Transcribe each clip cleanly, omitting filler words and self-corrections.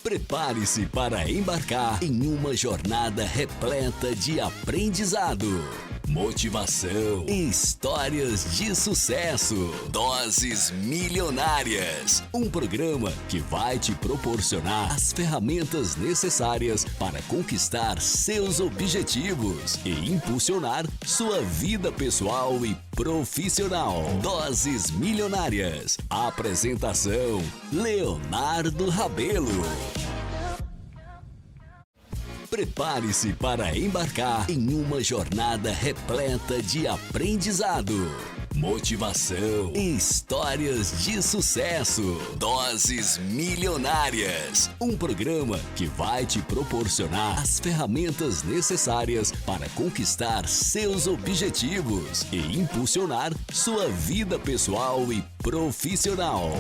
Prepare-se para embarcar em uma jornada repleta de aprendizado, motivação e histórias de sucesso. Doses Milionárias, um programa que vai te proporcionar as ferramentas necessárias para conquistar seus objetivos e impulsionar sua vida pessoal e profissional. Doses Milionárias. Apresentação: Leonardo Rabelo. Prepare-se para embarcar em uma jornada repleta de aprendizado, motivação e histórias de sucesso. Doses Milionárias, um programa que vai te proporcionar as ferramentas necessárias para conquistar seus objetivos e impulsionar sua vida pessoal e profissional.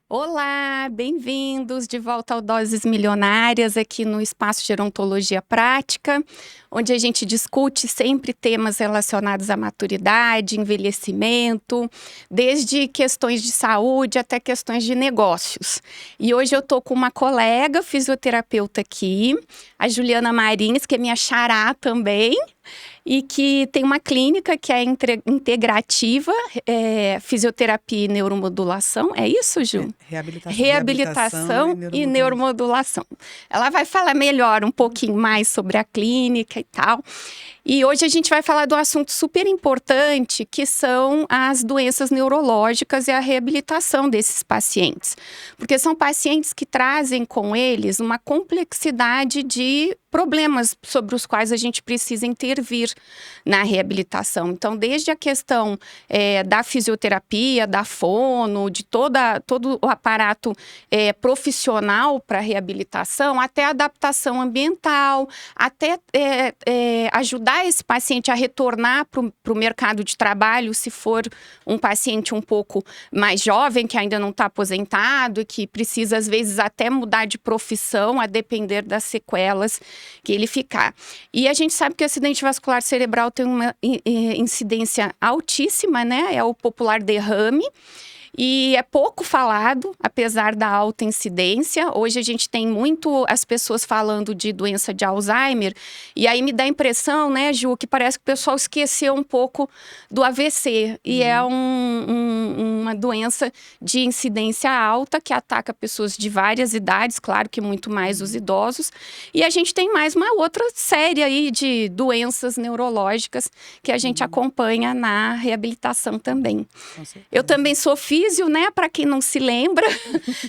Olá, bem-vindos de volta ao Doses Milionárias, aqui no Espaço Gerontologia Prática, onde a gente discute sempre temas relacionados à maturidade, envelhecimento, desde questões de saúde até questões de negócios. E hoje eu tô com uma colega fisioterapeuta aqui, a Juliana Marins, que é minha xará também, e que tem uma clínica que é integrativa, fisioterapia e neuromodulação. É isso, Ju? Reabilitação e neuromodulação. Ela vai falar melhor, um pouquinho mais sobre a clínica e tal. E hoje a gente vai falar de um assunto super importante, que são as doenças neurológicas e a reabilitação desses pacientes. Porque são pacientes que trazem com eles uma complexidade de problemas sobre os quais a gente precisa intervir na reabilitação. Então, desde a questão da fisioterapia, da fono, de todo o aparato profissional para reabilitação, até a adaptação ambiental, até ajudar esse paciente a retornar para o mercado de trabalho, se for um paciente um pouco mais jovem, que ainda não está aposentado e que precisa, às vezes, até mudar de profissão, a depender das sequelas que ele ficar. E a gente sabe que o acidente vascular cerebral tem uma incidência altíssima, né? É o popular derrame. E é pouco falado, apesar da alta incidência. Hoje a gente tem muito as pessoas falando de doença de Alzheimer. E aí me dá a impressão, né, Ju, que parece que o pessoal esqueceu um pouco do AVC. E é uma doença de incidência alta que ataca pessoas de várias idades, claro que muito mais os idosos. E a gente tem mais uma outra série aí de doenças neurológicas que a gente acompanha na reabilitação também. Eu também sou físico, né? Para quem não se lembra,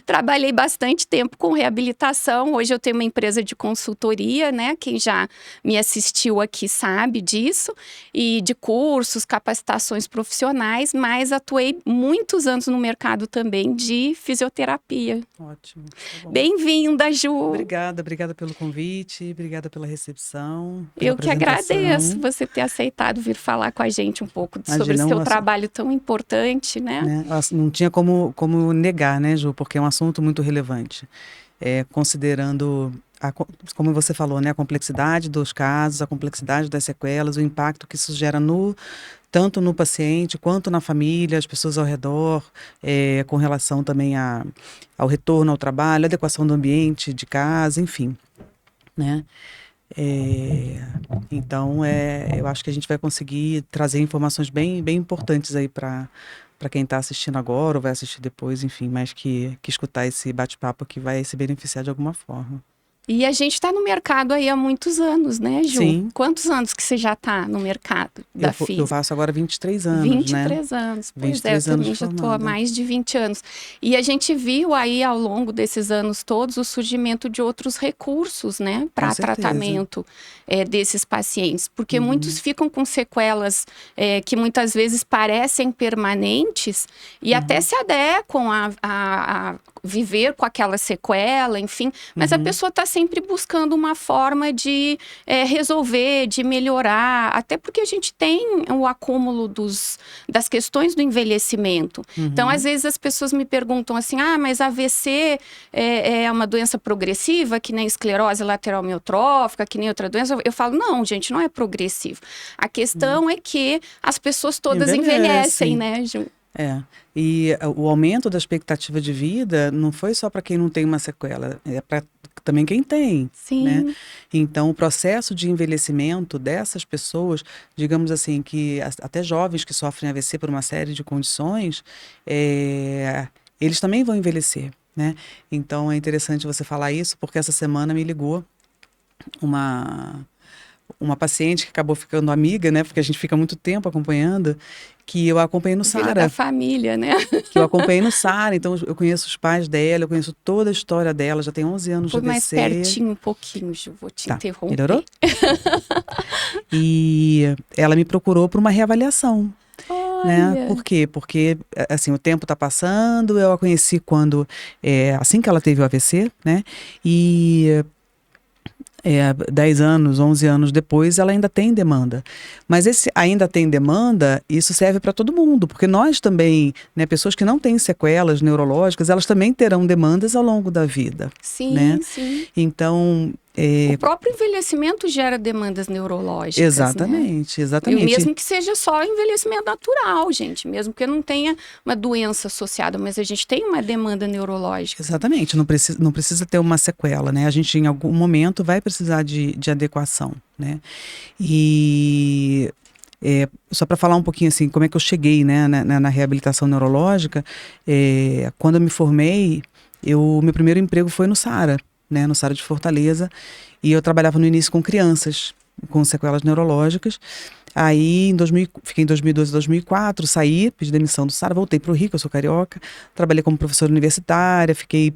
trabalhei bastante tempo com reabilitação. Hoje eu tenho uma empresa de consultoria, né? Quem já me assistiu aqui sabe disso. E de cursos, capacitações profissionais, mas atuei muitos anos no mercado também de fisioterapia. Ótimo. Tá bom. Bem-vinda, Ju. Obrigada pelo convite, obrigada pela recepção. Eu que agradeço você ter aceitado vir falar com a gente um pouco sobre o seu trabalho tão importante, né? Não tinha como negar, né, Ju? Porque é um assunto muito relevante. Considerando, como você falou, né, a complexidade dos casos, a complexidade das sequelas, o impacto que isso gera tanto no paciente quanto na família, as pessoas ao redor, com relação também ao retorno ao trabalho, adequação do ambiente de casa, enfim, né? Então, eu acho que a gente vai conseguir trazer informações bem, bem importantes aí para quem está assistindo agora ou vai assistir depois, enfim, mas que escutar esse bate-papo que vai se beneficiar de alguma forma. E a gente está no mercado aí há muitos anos, né, Ju? Sim. Quantos anos que você já está no mercado da FIS? Eu faço agora 23 anos, 23 né? anos. Pois 23 eu anos também já estou há mais de 20 anos. E a gente viu aí ao longo desses anos todos o surgimento de outros recursos, né? Para tratamento desses pacientes. Porque muitos ficam com sequelas que muitas vezes parecem permanentes e até se adequam a viver com aquela sequela, enfim. Mas a pessoa está sempre buscando uma forma de resolver, de melhorar, até porque a gente tem o acúmulo das questões do envelhecimento. Então, às vezes as pessoas me perguntam assim, mas AVC é uma doença progressiva, que nem esclerose lateral amiotrófica, que nem outra doença? Eu falo, não, gente, não é progressivo. A questão é que as pessoas todas envelhecem, né, Ju? E o aumento da expectativa de vida não foi só para quem não tem uma sequela, é para também quem tem, Sim. né? Então, o processo de envelhecimento dessas pessoas, digamos assim, que até jovens que sofrem AVC por uma série de condições, eles também vão envelhecer, né? Então, é interessante você falar isso, porque essa semana me ligou uma paciente que acabou ficando amiga, né? Porque a gente fica muito tempo acompanhando, que eu acompanhei no Filha SARA. da família, né? Que eu acompanhei no SARA, então eu conheço os pais dela, eu conheço toda a história dela, já tem 11 anos de Foi mais AVC. pertinho um pouquinho, Ju, vou te interromper. Melhorou? E ela me procurou para uma reavaliação. Né? Por quê? Porque, assim, o tempo está passando, eu a conheci quando, assim que ela teve o AVC, né? E 10 anos, 11 anos depois, ela ainda tem demanda. Mas esse ainda tem demanda, isso serve para todo mundo, porque nós também, né, pessoas que não têm sequelas neurológicas, elas também terão demandas ao longo da vida. Sim, né? sim. Então, o próprio envelhecimento gera demandas neurológicas. Exatamente, né? exatamente. E mesmo que seja só envelhecimento natural, gente, mesmo que não tenha uma doença associada, mas a gente tem uma demanda neurológica. Exatamente, não precisa ter uma sequela, né? A gente em algum momento vai precisar de adequação, né? E só para falar um pouquinho assim, como é que eu cheguei, né, na reabilitação neurológica, quando eu me formei, meu primeiro emprego foi no SARA, né, no SARA de Fortaleza, e eu trabalhava no início com crianças com sequelas neurológicas. Aí, fiquei em 2012 e 2004, saí, pedi demissão do SARA, voltei para o Rio, eu sou carioca, trabalhei como professora universitária, fiquei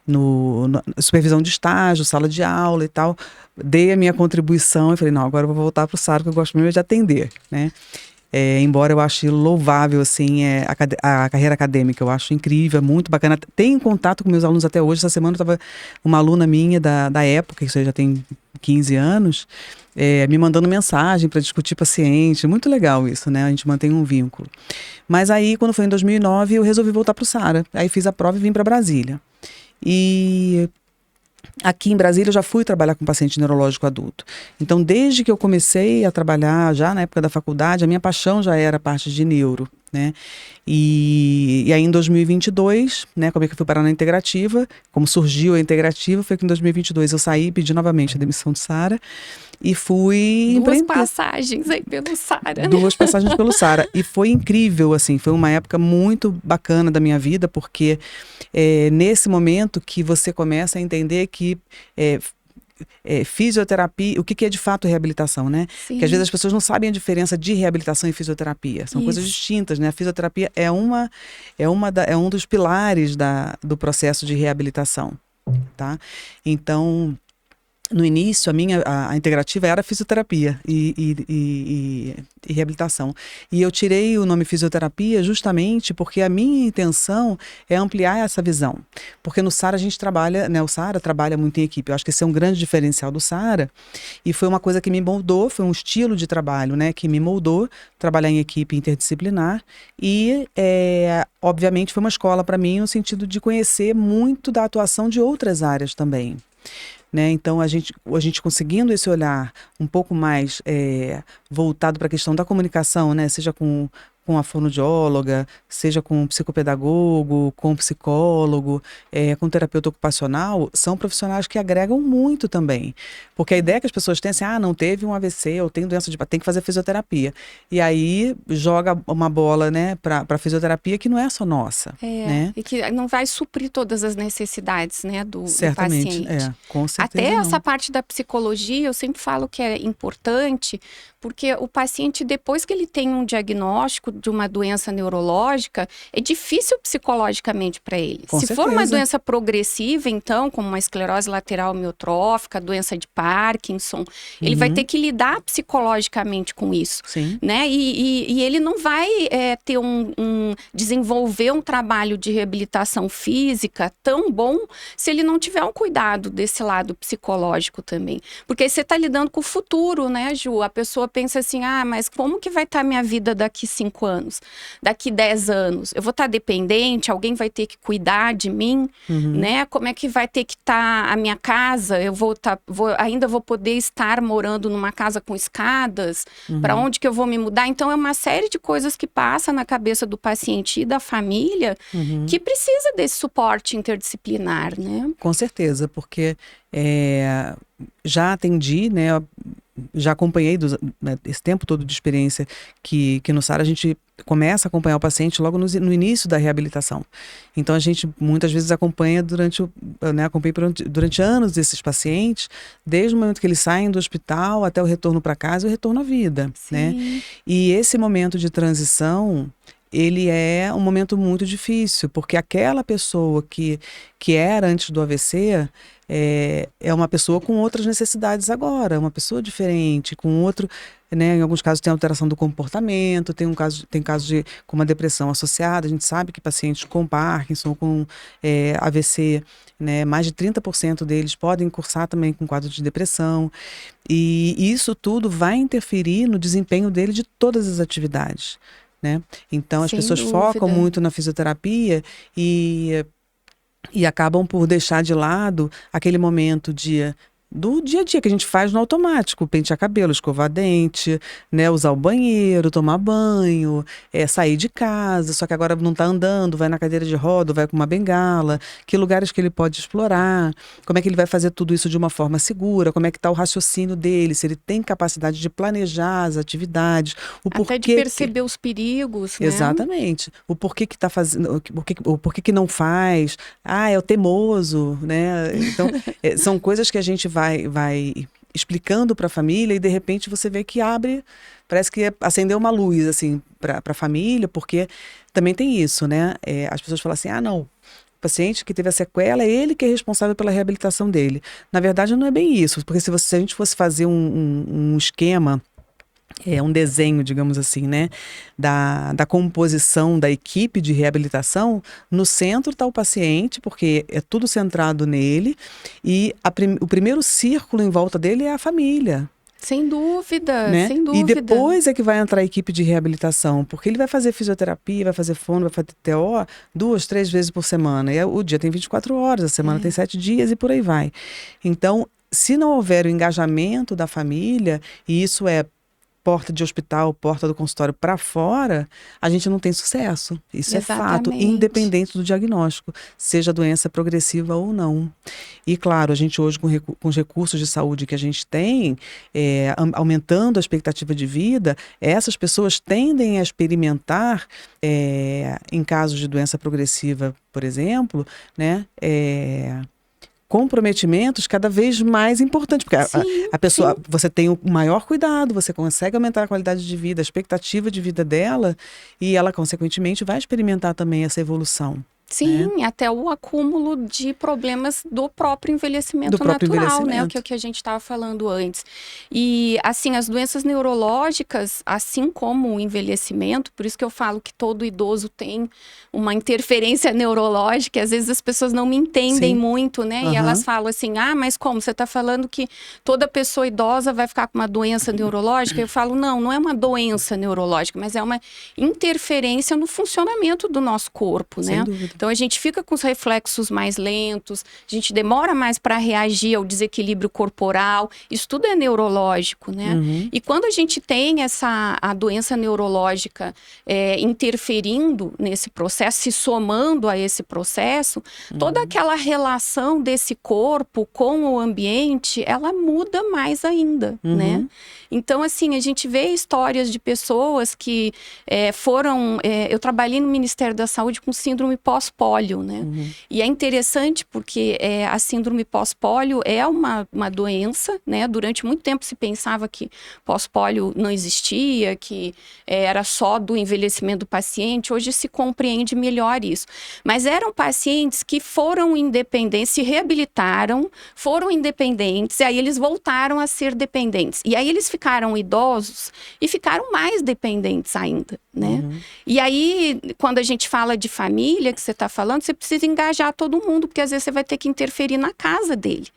na supervisão de estágio, sala de aula e tal, dei a minha contribuição e falei, não, agora eu vou voltar para o SARA, que eu gosto mesmo de atender, né? Embora eu ache louvável, assim, a carreira acadêmica, eu acho incrível, muito bacana. Tenho contato com meus alunos até hoje. Essa semana eu estava uma aluna minha da época, isso aí já tem 15 anos, me mandando mensagem para discutir paciente. Muito legal isso, né? A gente mantém um vínculo. Mas aí, quando foi em 2009, eu resolvi voltar para o SARA. Aí fiz a prova e vim para Brasília. E aqui em Brasília eu já fui trabalhar com paciente neurológico adulto. Então, desde que eu comecei a trabalhar, já na época da faculdade, a minha paixão já era a parte de neuro, né? E aí em 2022, né, como é que eu fui parar na integrativa, como surgiu a integrativa, foi que em 2022 eu saí, pedi novamente a demissão do SARA e fui Duas empreender. passagens aí pelo SARA. Duas passagens pelo SARA. E foi incrível, assim, foi uma época muito bacana da minha vida, porque nesse momento que você começa a entender que fisioterapia, o que é de fato reabilitação, né? Sim. Que às vezes as pessoas não sabem a diferença de reabilitação e fisioterapia. São coisas distintas, né? A fisioterapia é um dos pilares do processo de reabilitação, tá? Então, no início, a integrativa era fisioterapia e reabilitação. E eu tirei o nome fisioterapia justamente porque a minha intenção é ampliar essa visão. Porque no SARA a gente trabalha, né, o SARA trabalha muito em equipe. Eu acho que esse é um grande diferencial do SARA. E foi uma coisa que me moldou, foi um estilo de trabalho, né, que me moldou, trabalhar em equipe interdisciplinar. E, obviamente, foi uma escola para mim no sentido de conhecer muito da atuação de outras áreas também. Né? Então, a gente conseguindo esse olhar um pouco mais voltado para a questão da comunicação, né? Seja com a fonoaudióloga, seja com um psicopedagogo, com um psicólogo, com um terapeuta ocupacional, são profissionais que agregam muito também. Porque a ideia que as pessoas têm é assim, não teve um AVC, ou tem doença tem que fazer fisioterapia. E aí joga uma bola, né, para fisioterapia que não é só nossa. Né? E que não vai suprir todas as necessidades, né, do Certamente, paciente. Com certeza Até não. essa parte da psicologia, eu sempre falo que é importante, porque o paciente, depois que ele tem um diagnóstico de uma doença neurológica, é difícil psicologicamente para ele. Se for uma doença progressiva, então, como uma esclerose lateral amiotrófica, doença de Parkinson, ele vai ter que lidar psicologicamente com isso. Sim. Né? E ele não vai ter desenvolver um trabalho de reabilitação física tão bom se ele não tiver um cuidado desse lado psicológico também. Porque aí você está lidando com o futuro, né, Ju? A pessoa pensa assim, mas como que vai estar minha vida daqui 5 anos, daqui 10 anos, eu vou estar dependente, alguém vai ter que cuidar de mim, né? Como é que vai ter que estar a minha casa? Eu ainda vou poder estar morando numa casa com escadas? Para onde que eu vou me mudar? Então, é uma série de coisas que passa na cabeça do paciente e da família que precisa desse suporte interdisciplinar, né? Com certeza, porque já atendi, né? Já acompanhei esse tempo todo de experiência que no SARA a gente começa a acompanhar o paciente logo no início da reabilitação. Então a gente muitas vezes acompanha acompanhei durante anos esses pacientes, desde o momento que eles saem do hospital até o retorno para casa e o retorno à vida, né? E esse momento de transição, ele é um momento muito difícil, porque aquela pessoa que era antes do AVC é uma pessoa com outras necessidades agora, uma pessoa diferente, com outro, né, em alguns casos tem alteração do comportamento, tem casos com uma depressão associada. A gente sabe que pacientes com Parkinson, com AVC, né, mais de 30% deles podem cursar também com quadro de depressão, e isso tudo vai interferir no desempenho dele de todas as atividades, né? Então as pessoas focam muito na fisioterapia e acabam por deixar de lado aquele momento do dia a dia que a gente faz no automático: pentear cabelo, escovar dente, né, usar o banheiro, tomar banho, sair de casa, só que agora não está andando, vai na cadeira de roda, vai com uma bengala, que lugares que ele pode explorar, como é que ele vai fazer tudo isso de uma forma segura, como é que está o raciocínio dele, se ele tem capacidade de planejar as atividades, até de perceber os perigos, né? Exatamente. O porquê que está fazendo, o porquê que não faz, é o teimoso, né? Então, são coisas que a gente vai explicando para a família e de repente você vê que parece que acendeu uma luz assim para a família, porque também tem isso, né? As pessoas falam assim: não, o paciente que teve a sequela é ele que é responsável pela reabilitação dele. Na verdade, não é bem isso, porque se a gente fosse fazer um esquema, um desenho, digamos assim, né, da composição da equipe de reabilitação, no centro está o paciente, porque é tudo centrado nele, e o primeiro círculo em volta dele é a família. Sem dúvida, né? sem dúvida. E depois é que vai entrar a equipe de reabilitação, porque ele vai fazer fisioterapia, vai fazer fono, vai fazer TO 2, 3 vezes por semana. E o dia tem 24 horas, a semana tem 7 dias e por aí vai. Então, se não houver o engajamento da família, e isso porta de hospital, porta do consultório para fora, a gente não tem sucesso. Isso Exatamente. É fato, independente do diagnóstico, seja doença progressiva ou não. E claro, a gente hoje, com os recursos de saúde que a gente tem, aumentando a expectativa de vida, essas pessoas tendem a experimentar, em casos de doença progressiva, por exemplo, né, comprometimentos cada vez mais importantes, porque a pessoa, você tem o maior cuidado, você consegue aumentar a qualidade de vida, a expectativa de vida dela, e ela, consequentemente, vai experimentar também essa evolução. Sim, até o acúmulo de problemas do próprio envelhecimento natural, né? Que é o que a gente estava falando antes. E, assim, as doenças neurológicas, assim como o envelhecimento, por isso que eu falo que todo idoso tem uma interferência neurológica, e às vezes as pessoas não me entendem muito, né? E elas falam assim: mas como? Você está falando que toda pessoa idosa vai ficar com uma doença neurológica? Eu falo: não é uma doença neurológica, mas é uma interferência no funcionamento do nosso corpo, né? Sem dúvida. Então, a gente fica com os reflexos mais lentos, a gente demora mais para reagir ao desequilíbrio corporal. Isso tudo é neurológico, né? E quando a gente tem a doença neurológica interferindo nesse processo, se somando a esse processo, toda aquela relação desse corpo com o ambiente, ela muda mais ainda, né? Então, assim, a gente vê histórias de pessoas que foram... eu trabalhei no Ministério da Saúde com síndrome pós-pólio, né? E é interessante porque a síndrome pós-pólio é uma doença, né? Durante muito tempo se pensava que pós-pólio não existia, que era só do envelhecimento do paciente. Hoje se compreende melhor isso. Mas eram pacientes que foram independentes, se reabilitaram, foram independentes, e aí eles voltaram a ser dependentes. E aí eles ficaram idosos e ficaram mais dependentes ainda, né? E aí, quando a gente fala de família, que você está falando, você precisa engajar todo mundo, porque às vezes você vai ter que interferir na casa dele.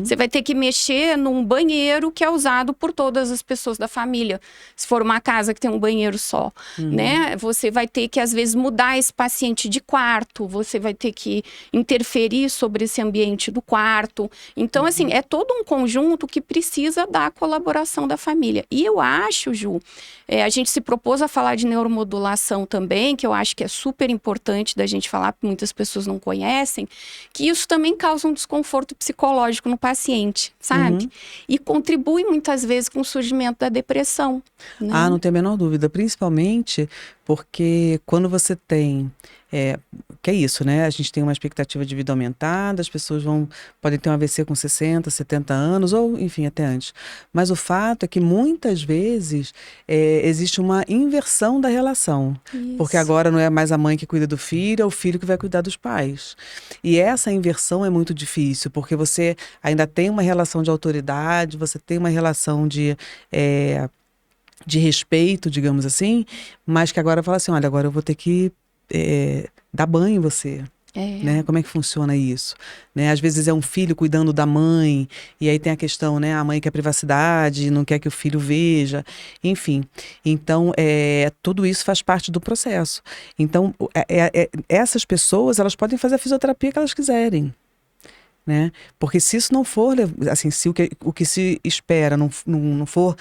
Você vai ter que mexer num banheiro que é usado por todas as pessoas da família. Se for uma casa que tem um banheiro só, né? Você vai ter que, às vezes, mudar esse paciente de quarto. Você vai ter que interferir sobre esse ambiente do quarto. Então, assim, é todo um conjunto que precisa da colaboração da família. E eu acho, Ju, a gente se propôs a falar de neuromodulação também, que eu acho que é super importante da gente falar, porque muitas pessoas não conhecem, que isso também causa um desconforto psicológico no paciente, sabe? E contribui muitas vezes com o surgimento da depressão, né? Ah, não tem a menor dúvida, principalmente porque quando você tem, que é isso, né? A gente tem uma expectativa de vida aumentada, as pessoas podem ter um AVC com 60, 70 anos, ou enfim, até antes. Mas o fato é que muitas vezes existe uma inversão da relação. Isso. Porque agora não é mais a mãe que cuida do filho, é o filho que vai cuidar dos pais. E essa inversão é muito difícil, porque você ainda tem uma relação de autoridade, você tem uma relação de respeito, digamos assim, mas que agora fala assim, olha, agora eu vou ter que dar banho em você. Né? Como é que funciona isso? Né? Às vezes é um filho cuidando da mãe, e aí tem a questão, né? A mãe quer privacidade, não quer que o filho veja, enfim. Então, tudo isso faz parte do processo. Então, essas pessoas, elas podem fazer a fisioterapia que elas quiserem. Né? Porque se isso não for, assim, se o que se espera não for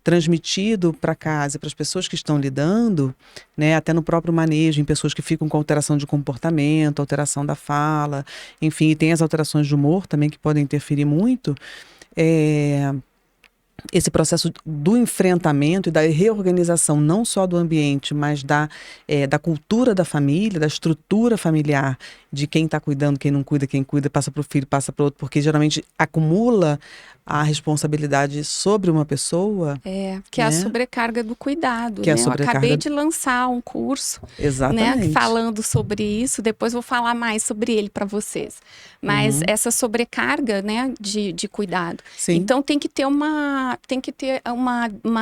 transmitido para casa, para as pessoas que estão lidando, né? Até no próprio manejo, em pessoas que ficam com alteração de comportamento, alteração da fala, enfim, e tem as alterações de humor também que podem interferir muito, esse processo do enfrentamento e da reorganização não só do ambiente, mas da cultura da família, da estrutura familiar, de quem está cuidando, quem não cuida, quem cuida, passa para o filho, passa para o outro, porque geralmente acumula a responsabilidade sobre uma pessoa. Que é a sobrecarga do cuidado. Que é a né? sobrecarga... Eu acabei de lançar um curso, exatamente, né, falando sobre isso, depois vou falar mais sobre ele para vocês. Mas essa sobrecarga, né, de cuidado. Sim. Então tem que ter uma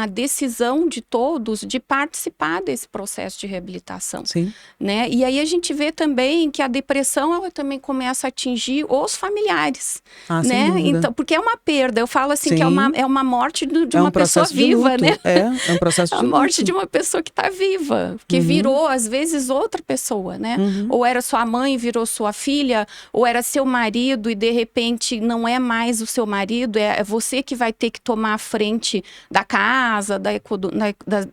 decisão de todos de participar desse processo de reabilitação. Sim. Né? E aí a gente vê também que a depressão ela também começa a atingir os familiares. Ah, né? sem dúvida. Então, porque é uma perda. Eu falo assim, Sim. que é uma morte de uma pessoa de viva, luto. né? É um processo de A luto. morte de uma pessoa que está viva, que virou, às vezes, outra pessoa, né? Ou era sua mãe, virou sua filha, ou era seu marido e, de repente, não é mais o seu marido, é você que vai ter que tomar a frente da casa,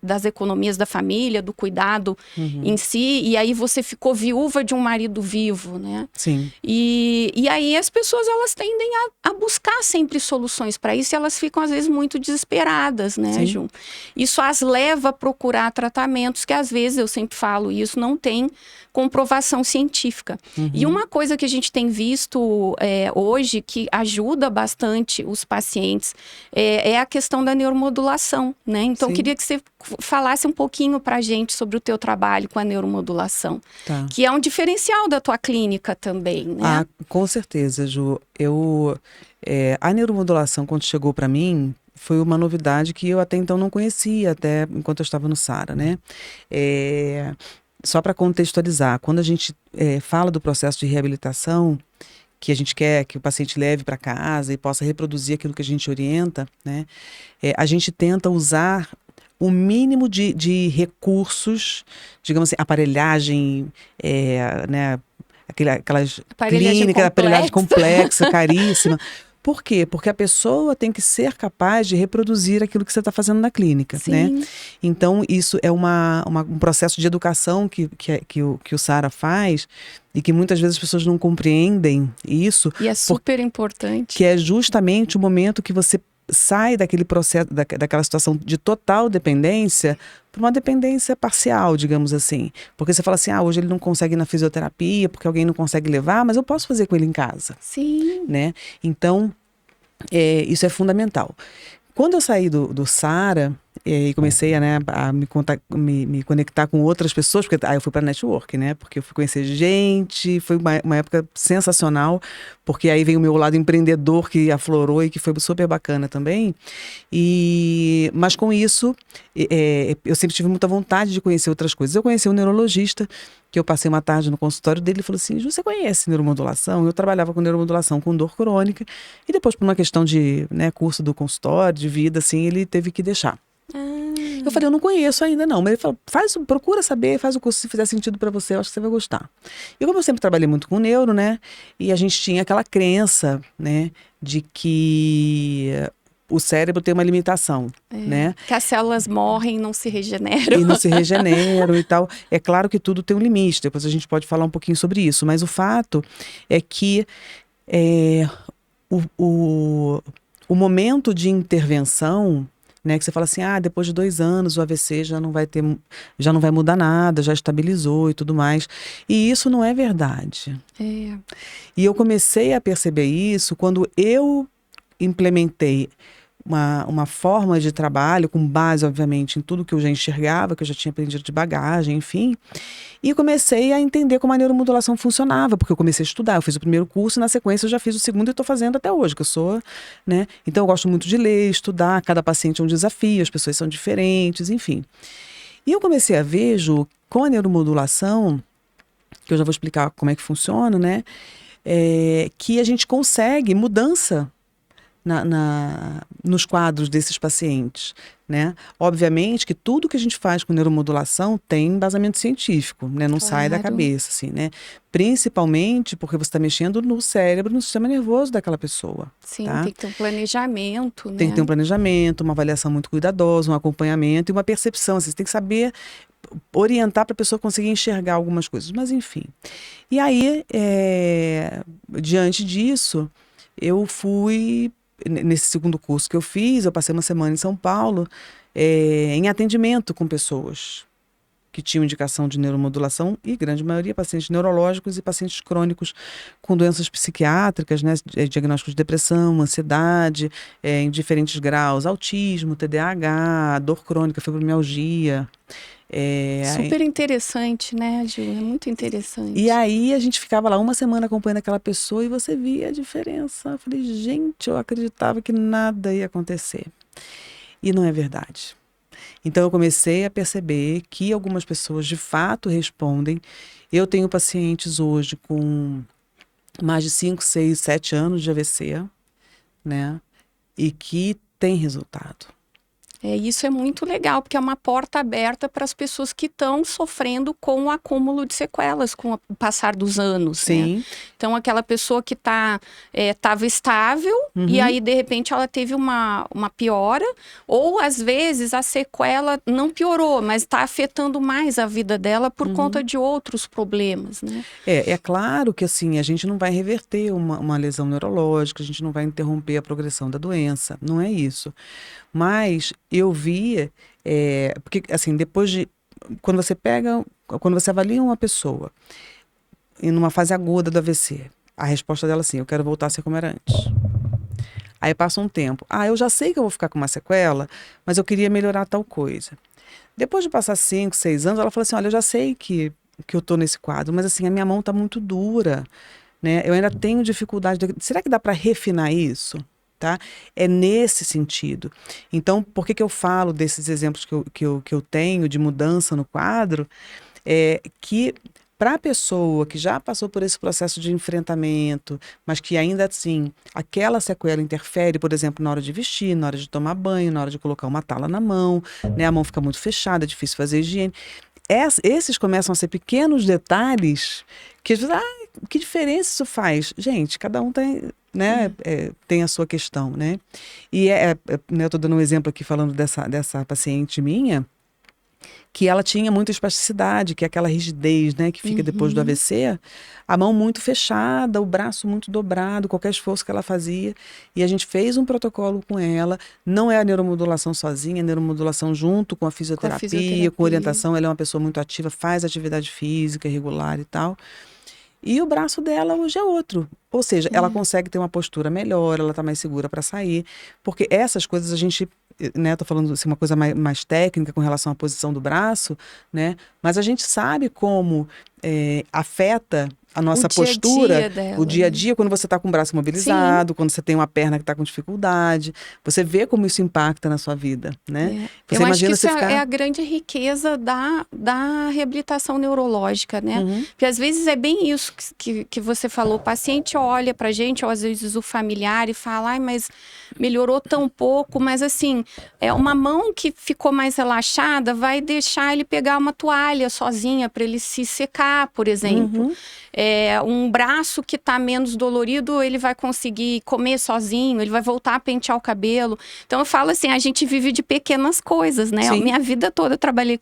das economias da família, do cuidado em si, e aí você ficou viúva de um marido vivo, né? Sim. E aí as pessoas, elas tendem a buscar sempre soluções para isso, e elas ficam, às vezes, muito desesperadas, né, Sim. Ju? Isso as leva a procurar tratamentos que, às vezes, eu sempre falo isso, não tem comprovação científica. E uma coisa que a gente tem visto hoje, que ajuda bastante os pacientes, é a questão da neuromodulação, né? Então, Sim. queria que você falasse um pouquinho pra gente sobre o teu trabalho com a neuromodulação, Tá. que é um diferencial da tua clínica também, né? Ah, com certeza, Ju. A neuromodulação, quando chegou para mim, foi uma novidade que eu até então não conhecia, até enquanto eu estava no SARA, né? Só para contextualizar, quando a gente fala do processo de reabilitação, que a gente quer que o paciente leve para casa e possa reproduzir aquilo que a gente orienta, né? A gente tenta usar o mínimo de recursos, digamos assim, aparelhagem, né? Aquelas clínicas, aparelhagem complexa, caríssima. Por quê? Porque a pessoa tem que ser capaz de reproduzir aquilo que você está fazendo na clínica, Sim. né? Então, isso é um processo de educação que o SARA faz e que muitas vezes as pessoas não compreendem isso. E é super importante. Que é justamente o momento que você sai daquele processo, daquela situação de total dependência para uma dependência parcial, digamos assim. Porque você fala assim, hoje ele não consegue ir na fisioterapia porque alguém não consegue levar, mas eu posso fazer com ele em casa. Sim. Né? Então, isso é fundamental. Quando eu saí do SARA, E comecei a, né, a me conectar com outras pessoas, porque aí eu fui para network, né? Porque eu fui conhecer gente, foi uma época sensacional, porque aí veio o meu lado empreendedor que aflorou e que foi super bacana também. Mas com isso, eu sempre tive muita vontade de conhecer outras coisas. Eu conheci um neurologista, que eu passei uma tarde no consultório dele, ele falou assim: Ju, você conhece neuromodulação? Eu trabalhava com neuromodulação com dor crônica, e depois, por uma questão de, né, curso do consultório, de vida, assim, ele teve que deixar. Eu falei, eu não conheço ainda não, mas ele falou, procura saber, faz o curso, se fizer sentido para você, eu acho que você vai gostar. E como eu sempre trabalhei muito com neuro, né, e a gente tinha aquela crença, né, de que o cérebro tem uma limitação, né? Que as células morrem, não se regeneram. E não se regeneram e tal. É claro que tudo tem um limite, depois a gente pode falar um pouquinho sobre isso, mas o fato é que o momento de intervenção, né, que você fala assim, depois de 2 anos o AVC já não vai mudar nada, já estabilizou e tudo mais. E isso não é verdade. E eu comecei a perceber isso quando eu implementei uma forma de trabalho, com base, obviamente, em tudo que eu já enxergava, que eu já tinha aprendido de bagagem, enfim. E comecei a entender como a neuromodulação funcionava, porque eu comecei a estudar. Eu fiz o primeiro curso e, na sequência, eu já fiz o segundo e estou fazendo até hoje, que eu sou, né? Então, eu gosto muito de ler, estudar. Cada paciente é um desafio, as pessoas são diferentes, enfim. E eu comecei a ver, Ju, com a neuromodulação, que eu já vou explicar como é que funciona, né? Que a gente consegue mudança nos quadros desses pacientes, né? Obviamente que tudo que a gente faz com neuromodulação tem embasamento científico, né? Não sai da cabeça, assim, né? Principalmente porque você está mexendo no cérebro, no sistema nervoso daquela pessoa. Sim, tá? tem que ter um planejamento, né? Tem que ter um planejamento, uma avaliação muito cuidadosa, um acompanhamento e uma percepção. Assim, você tem que saber orientar para a pessoa conseguir enxergar algumas coisas, mas enfim. E aí, diante disso, eu fui... Nesse segundo curso que eu fiz, eu passei uma semana em São Paulo, em atendimento com pessoas que tinham indicação de neuromodulação e, grande maioria, pacientes neurológicos e pacientes crônicos com doenças psiquiátricas, né, diagnóstico de depressão, ansiedade, em diferentes graus, autismo, TDAH, dor crônica, fibromialgia. Super interessante, né, Ju? É muito interessante. E aí a gente ficava lá uma semana acompanhando aquela pessoa e você via a diferença. Eu falei, gente, eu acreditava que nada ia acontecer. E não é verdade. Então eu comecei a perceber que algumas pessoas de fato respondem. Eu tenho pacientes hoje com mais de 5, 6, 7 anos de AVC, né? E que tem resultado. Isso é muito legal, porque é uma porta aberta para as pessoas que estão sofrendo com o acúmulo de sequelas com o passar dos anos. Sim. Né? Então, aquela pessoa que estava estável e aí, de repente, ela teve uma piora, ou às vezes a sequela não piorou, mas está afetando mais a vida dela por conta de outros problemas. Né? É claro que assim, a gente não vai reverter uma lesão neurológica, a gente não vai interromper a progressão da doença, não é isso. Mas eu via, porque assim, quando você avalia uma pessoa em uma fase aguda do AVC, a resposta dela é assim, eu quero voltar a ser como era antes. Aí passa um tempo, eu já sei que eu vou ficar com uma sequela, mas eu queria melhorar tal coisa. Depois de passar 5, 6 anos, ela fala assim, olha, eu já sei que eu tô nesse quadro, mas assim, a minha mão tá muito dura, né? Eu ainda tenho dificuldade, será que dá para refinar isso? Tá? É nesse sentido. Então, por que eu falo desses exemplos que eu tenho de mudança no quadro? Que para a pessoa que já passou por esse processo de enfrentamento, mas que ainda assim, aquela sequela interfere, por exemplo, na hora de vestir, na hora de tomar banho, na hora de colocar uma tala na mão, né? A mão fica muito fechada, é difícil fazer higiene. Esses começam a ser pequenos detalhes que às vezes, que diferença isso faz? Gente, cada um tem, né, tem a sua questão, né? E né, eu estou dando um exemplo aqui falando dessa paciente minha, que ela tinha muita espasticidade, que é aquela rigidez, né, que fica depois do AVC, a mão muito fechada, o braço muito dobrado, qualquer esforço que ela fazia. E a gente fez um protocolo com ela, não é a neuromodulação sozinha, é a neuromodulação junto com a fisioterapia, com orientação. Ela é uma pessoa muito ativa, faz atividade física regular e tal. E o braço dela hoje é outro. Ou seja, ela consegue ter uma postura melhor, ela está mais segura para sair. Porque essas coisas a gente né, tô falando assim, uma coisa mais técnica com relação à posição do braço, né, mas a gente sabe como afeta a nossa postura, o dia a dia, quando você está com o braço imobilizado, quando você tem uma perna que está com dificuldade, você vê como isso impacta na sua vida, né? Eu acho que isso é a grande riqueza da reabilitação neurológica, né? Porque às vezes é bem isso que você falou, o paciente olha pra gente, ou às vezes o familiar, e fala, ai, mas melhorou tão pouco, mas assim, uma mão que ficou mais relaxada vai deixar ele pegar uma toalha sozinha para ele se secar, por exemplo. Um braço que está menos dolorido, ele vai conseguir comer sozinho, ele vai voltar a pentear o cabelo. Então eu falo assim, a gente vive de pequenas coisas, né? A minha vida toda eu trabalhei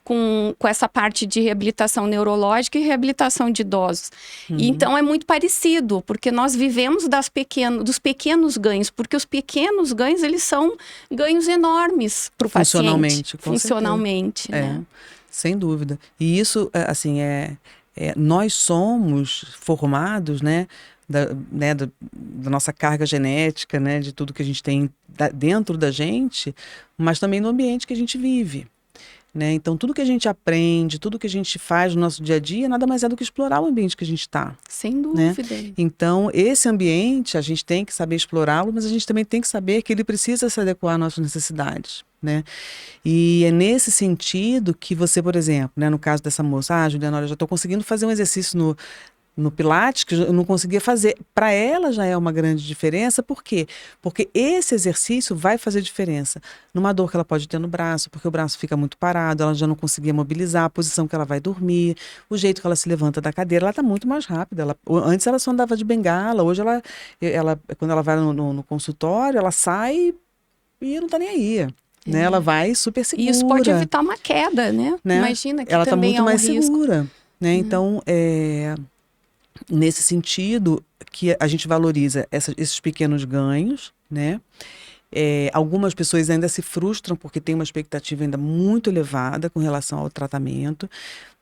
com essa parte de reabilitação neurológica e reabilitação de idosos. E então é muito parecido, porque nós vivemos dos pequenos ganhos, porque os pequenos ganhos, eles são ganhos enormes para o paciente. Funcionalmente, né? Sem dúvida. E isso, assim, nós somos formados, né, da nossa carga genética, né, de tudo que a gente tem dentro da gente, mas também no ambiente que a gente vive, né? Então, tudo que a gente aprende, tudo que a gente faz no nosso dia a dia, nada mais é do que explorar o ambiente que a gente está. Sem dúvida. Né? Então, esse ambiente, a gente tem que saber explorá-lo, mas a gente também tem que saber que ele precisa se adequar às nossas necessidades, né? E é nesse sentido que você, por exemplo, né, no caso dessa moça, Juliana, olha, eu já estou conseguindo fazer um exercício no Pilates que eu não conseguia fazer. Para ela já é uma grande diferença. Por quê? Porque esse exercício vai fazer diferença numa dor que ela pode ter no braço, porque o braço fica muito parado, ela já não conseguia mobilizar, a posição que ela vai dormir, o jeito que ela se levanta da cadeira, ela está muito mais rápida. Antes ela só andava de bengala, hoje quando ela vai no consultório, ela sai e não está nem aí. Né? Ela vai super segura. E isso pode evitar uma queda, né? Imagina que ela também tá muito mais risco. segura. Né? Então, nesse sentido que a gente valoriza esses pequenos ganhos, né? Algumas pessoas ainda se frustram porque tem uma expectativa ainda muito elevada com relação ao tratamento,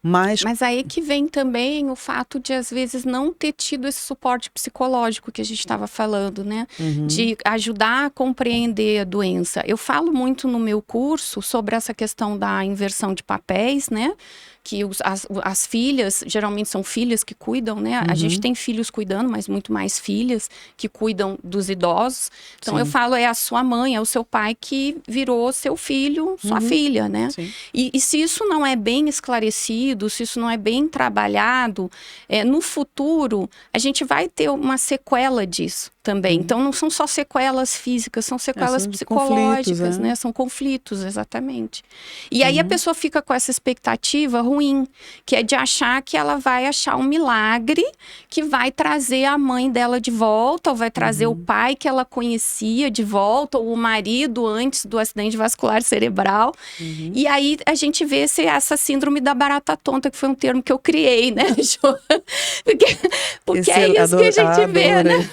mas aí que vem também o fato de, às vezes, não ter tido esse suporte psicológico que a gente estava falando, né? De ajudar a compreender a doença. Eu falo muito no meu curso sobre essa questão da inversão de papéis, né? Que as filhas, geralmente são filhas que cuidam, né? A gente tem filhos cuidando, mas muito mais filhas que cuidam dos idosos. Então, eu falo, é a sua mãe, é o seu pai que virou seu filho, sua filha, né? E se isso não é bem esclarecido, se isso não é bem trabalhado, no futuro, a gente vai ter uma sequela disso também. Então, não são só sequelas físicas, são sequelas psicológicas, né? São conflitos, exatamente. E aí a pessoa fica com essa expectativa ruim, que é de achar que ela vai achar um milagre que vai trazer a mãe dela de volta, ou vai trazer o pai que ela conhecia de volta, ou o marido antes do acidente vascular cerebral. E aí a gente vê essa síndrome da barata tonta, que foi um termo que eu criei, né, Jo? Porque é isso que a gente vê, né?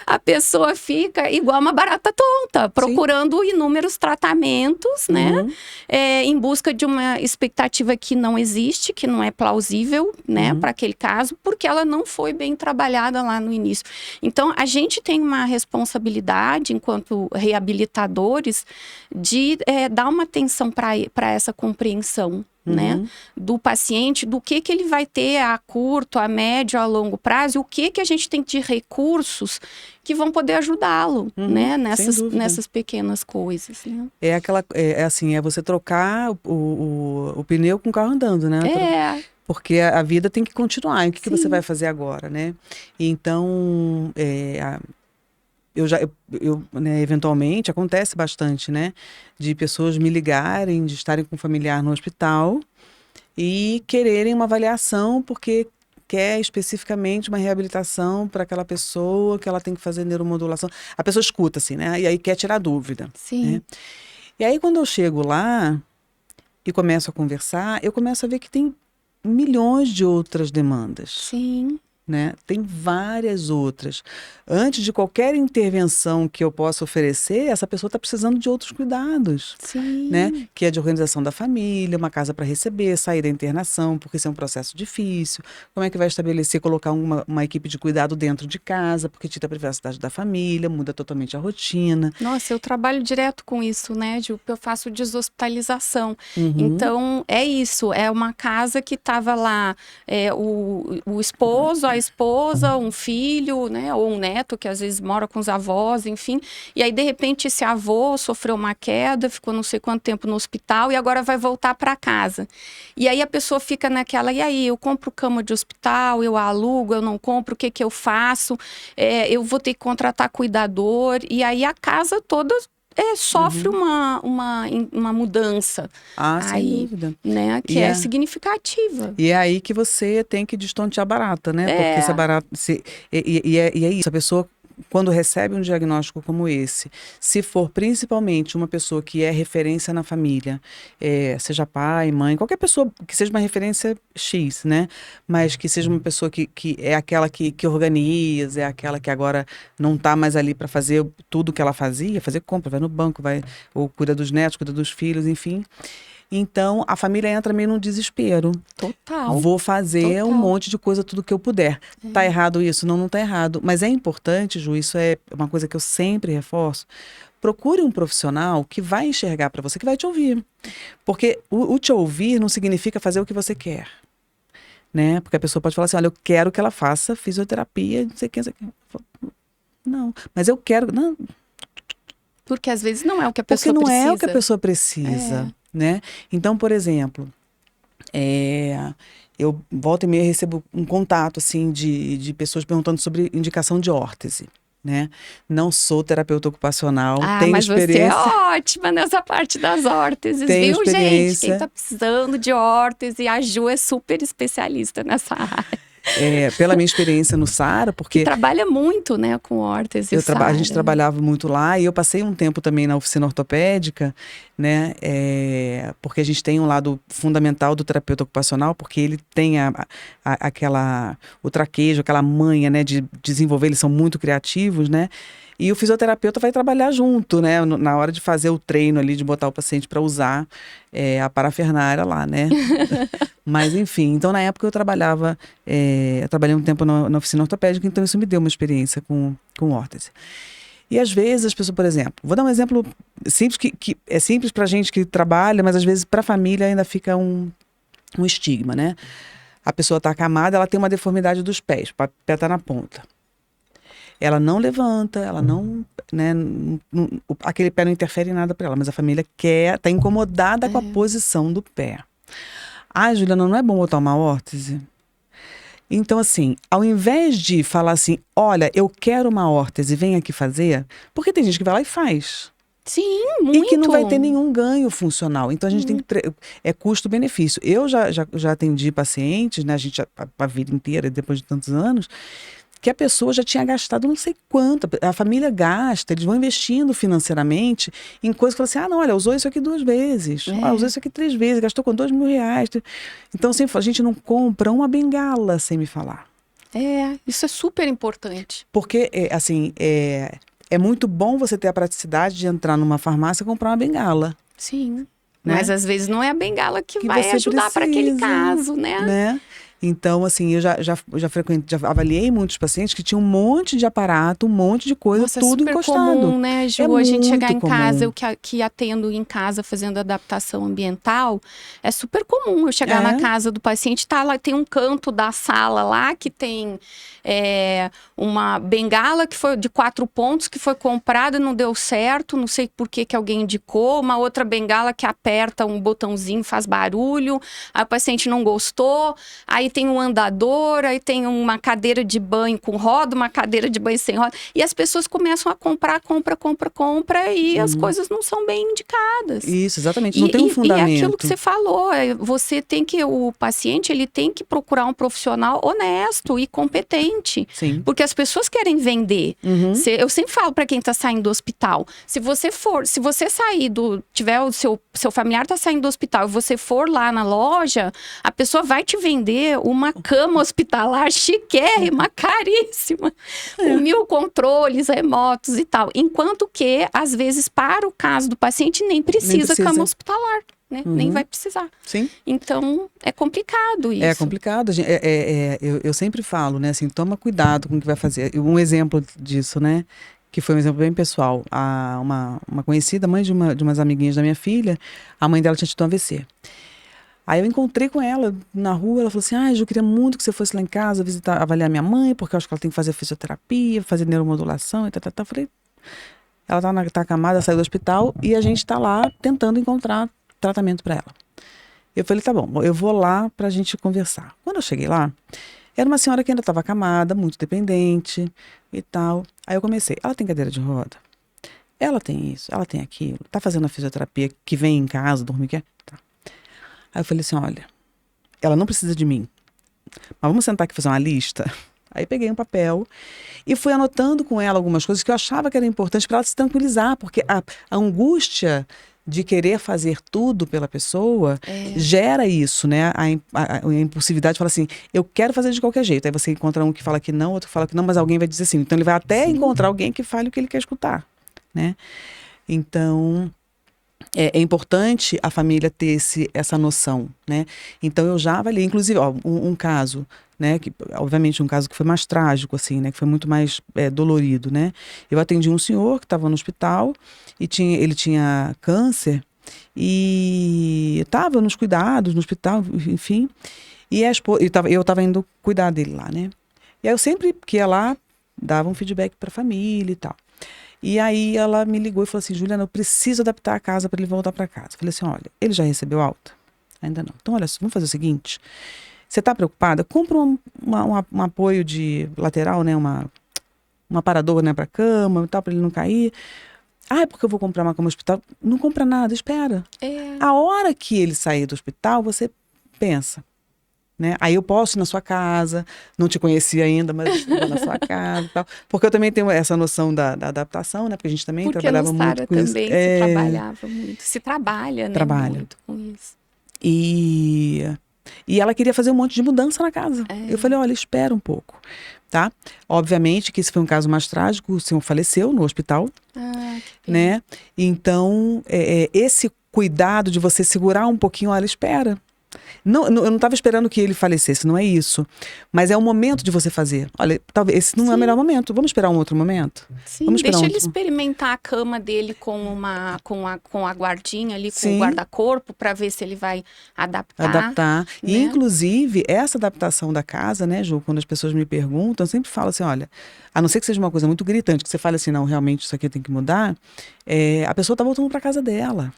A pessoa fica igual uma barata tonta, procurando inúmeros tratamentos, né? Em busca de uma expectativa que não existe, que não é plausível, né? Para aquele caso, porque ela não foi bem trabalhada lá no início. Então, a gente tem uma responsabilidade, enquanto reabilitadores, de dar uma atenção para essa compreensão. Né, do paciente, do que ele vai ter a curto, a médio, a longo prazo, e o que a gente tem de recursos que vão poder ajudá-lo, né, nessas pequenas coisas. Né? É você trocar o pneu com o carro andando, né? Porque a vida tem que continuar. E o que você vai fazer agora, né? Então, né, eventualmente, acontece bastante, né? De pessoas me ligarem, de estarem com um familiar no hospital e quererem uma avaliação porque quer especificamente uma reabilitação para aquela pessoa, que ela tem que fazer neuromodulação. A pessoa escuta, assim, né? E aí quer tirar dúvida. Né? E aí, quando eu chego lá e começo a conversar, eu começo a ver que tem milhões de outras demandas. né? Tem várias outras. Antes de qualquer intervenção que eu possa oferecer, essa pessoa está precisando de outros cuidados, Sim. né? Que é de organização da família, uma casa para receber, sair da internação, porque isso é um processo difícil. Como é que vai estabelecer, colocar uma equipe de cuidado dentro de casa, porque tira a privacidade da família, muda totalmente a rotina. Nossa, eu trabalho direto com isso, né, Ju? Eu faço deshospitalização. Uhum. Então, é isso. É uma casa que estava lá o esposo, a esposa, um filho, né? Ou um neto, que às vezes mora com os avós, enfim. E aí, de repente, esse avô sofreu uma queda, ficou não sei quanto tempo no hospital e agora vai voltar para casa. E aí a pessoa fica naquela, e aí, eu compro cama de hospital, eu alugo, eu não compro, o que que eu faço? Eu vou ter que contratar cuidador. E aí a casa toda sofre uma mudança. Sem aí, dúvida. Né, que é significativa. E é aí que você tem que destontear a barata, né? Porque essa barata... E é isso, a pessoa, quando recebe um diagnóstico como esse, se for principalmente uma pessoa que é referência na família, seja pai, mãe, qualquer pessoa que seja uma referência X, né? Mas que seja uma pessoa que é aquela que organiza, é aquela que agora não está mais ali para fazer tudo que ela fazia, fazer compra, vai no banco, ou cuida dos netos, cuida dos filhos, enfim. Então, a família entra meio num desespero. Total. Vou fazer um monte de coisa, tudo que eu puder. Tá errado isso? Não, não tá errado. Mas é importante, Ju, isso é uma coisa que eu sempre reforço. Procure um profissional que vai enxergar para você, que vai te ouvir. Porque o te ouvir não significa fazer o que você quer. Né? Porque a pessoa pode falar assim, olha, eu quero que ela faça fisioterapia, não sei o que, não sei o que. Não, mas eu quero... Não. Porque às vezes não é o que a pessoa precisa. Porque não é o que a pessoa precisa. Né? Então, por exemplo, eu volta e meia recebo um contato assim, de pessoas perguntando sobre indicação de órtese. Né? Não sou terapeuta ocupacional, tenho mas experiência. Você é ótima nessa parte das órteses, tenho viu, experiência. gente? Quem tá precisando de órtese, a Ju é super especialista nessa área. Pela minha experiência no Sara, porque... Que trabalha muito, né, com órtese e Sara. A gente trabalhava muito lá e eu passei um tempo também na oficina ortopédica, né, porque a gente tem um lado fundamental do terapeuta ocupacional, porque ele tem o traquejo, aquela manha, né, de desenvolver, eles são muito criativos, né, e o fisioterapeuta vai trabalhar junto, né, na hora de fazer o treino ali, de botar o paciente para usar a parafernália lá, né. Mas, enfim, então na época eu trabalhei um tempo na oficina ortopédica, então isso me deu uma experiência com órtese. E às vezes as pessoas, por exemplo, vou dar um exemplo simples, que é simples pra gente que trabalha, mas às vezes pra família ainda fica um estigma, né? A pessoa tá acamada, ela tem uma deformidade dos pés, o pé tá na ponta. Ela não levanta, ela não, né, aquele pé não interfere em nada para ela, mas a família tá incomodada com a posição do pé. Juliana, não é bom botar uma órtese? Então, assim, ao invés de falar assim, olha, eu quero uma órtese, vem aqui fazer, porque tem gente que vai lá e faz. Sim, muito. E que não vai ter nenhum ganho funcional. Então, a gente tem que... É custo-benefício. Eu já atendi pacientes, né, a vida inteira, depois de tantos anos, que a pessoa já tinha gastado não sei quanto, a família gasta, eles vão investindo financeiramente em coisas que falam assim, não, olha, usou isso aqui 2 vezes, usou isso aqui 3 vezes, gastou com R$2.000. Então, sempre a gente não compra uma bengala sem me falar. Isso é super importante. Porque, assim, é muito bom você ter a praticidade de entrar numa farmácia e comprar uma bengala. Sim, né? Mas às vezes não é a bengala que vai ajudar para aquele caso, né? Então, assim, eu já avaliei muitos pacientes que tinham um monte de aparato, um monte de coisa, Nossa, tudo é super encostado. comum, né, Ju? A gente chegar em casa, eu que atendo em casa fazendo adaptação ambiental, é super comum eu chegar na casa do paciente, tá lá, tem um canto da sala lá que tem uma bengala que foi de 4 pontos, que foi comprada e não deu certo, não sei por que alguém indicou, uma outra bengala que aperta um botãozinho, faz barulho, aí o paciente não gostou, aí tem um andador, aí tem uma cadeira de banho com roda, uma cadeira de banho sem roda. E as pessoas começam a compra e as coisas não são bem indicadas. Isso, exatamente. Não tem um fundamento. E é aquilo que você falou, o paciente, ele tem que procurar um profissional honesto e competente. Sim. Porque as pessoas querem vender. Eu sempre falo para quem tá saindo do hospital, se você sair o seu familiar tá saindo do hospital e você for lá na loja, a pessoa vai te vender ter uma cama hospitalar chiquérrima, caríssima, com 1000 controles remotos e tal. Enquanto que, às vezes, para o caso do paciente, nem precisa cama hospitalar. Né? Nem vai precisar. Sim. Então, é complicado isso. É complicado. Eu sempre falo, né? Assim, toma cuidado com o que vai fazer. Um exemplo disso, né? Que foi um exemplo bem pessoal. Uma conhecida, mãe de umas amiguinhas da minha filha, a mãe dela tinha tido um AVC. Aí eu encontrei com ela na rua, ela falou assim, Ju, eu queria muito que você fosse lá em casa visitar, avaliar minha mãe, porque eu acho que ela tem que fazer fisioterapia, fazer neuromodulação e tal. Eu falei, ela tá acamada, saiu do hospital e a gente tá lá tentando encontrar tratamento para ela. Eu falei, tá bom, eu vou lá pra gente conversar. Quando eu cheguei lá, era uma senhora que ainda estava acamada, muito dependente e tal. Aí eu comecei, ela tem cadeira de roda? Ela tem isso, ela tem aquilo, tá fazendo a fisioterapia que vem em casa, dormir, quer? Tá. Aí eu falei assim, olha, ela não precisa de mim, mas vamos sentar aqui e fazer uma lista? Aí peguei um papel e fui anotando com ela algumas coisas que eu achava que era importante para ela se tranquilizar, porque a angústia de querer fazer tudo pela pessoa, gera isso, né? A impulsividade fala assim, eu quero fazer de qualquer jeito. Aí você encontra um que fala que não, outro que fala que não, mas alguém vai dizer sim. Então ele vai até encontrar alguém que fale o que ele quer escutar, né? Então, é importante a família ter essa noção, né? Então eu já avaliei, inclusive, ó, um caso, né, que obviamente um caso que foi mais trágico, assim, né, que foi muito mais dolorido, né? Eu atendi um senhor que estava no hospital e ele tinha câncer e estava nos cuidados no hospital, enfim, e eu estava indo cuidar dele lá, né? E aí eu sempre que ia lá dava um feedback para a família e tal. E aí ela me ligou e falou assim, Juliana, eu preciso adaptar a casa para ele voltar para casa. Eu falei assim, olha, ele já recebeu alta? Ainda não. Então, olha, vamos fazer o seguinte, você está preocupada? Compra um apoio de lateral, né? Um aparador, né, para cama e tal, para ele não cair. Ah, é porque eu vou comprar uma cama no hospital? Não compra nada, espera. A hora que ele sair do hospital, você pensa. Né? Aí eu posso ir na sua casa, não te conheci ainda, mas vou na sua casa e tal. Porque eu também tenho essa noção da adaptação, né? Porque a gente também trabalhava muito com isso. Também se trabalhava muito. Se trabalha, né? Muito com isso. E ela queria fazer um monte de mudança na casa. Eu falei, olha, espera um pouco, tá? Obviamente que esse foi um caso mais trágico, o senhor faleceu no hospital, né? Então, esse cuidado de você segurar um pouquinho, olha, espera. Não, eu não estava esperando que ele falecesse, não é isso. Mas é o momento de você fazer. Olha, talvez esse não é o melhor momento. Vamos esperar um outro momento? Sim, deixa ele experimentar a cama dele com a guardinha ali, com o guarda-corpo, para ver se ele vai adaptar. Né? E, inclusive, essa adaptação da casa, né, Ju, quando as pessoas me perguntam, eu sempre falo assim, olha, a não ser que seja uma coisa muito gritante, que você fale assim, não, realmente isso aqui tem que mudar, a pessoa está voltando para casa dela.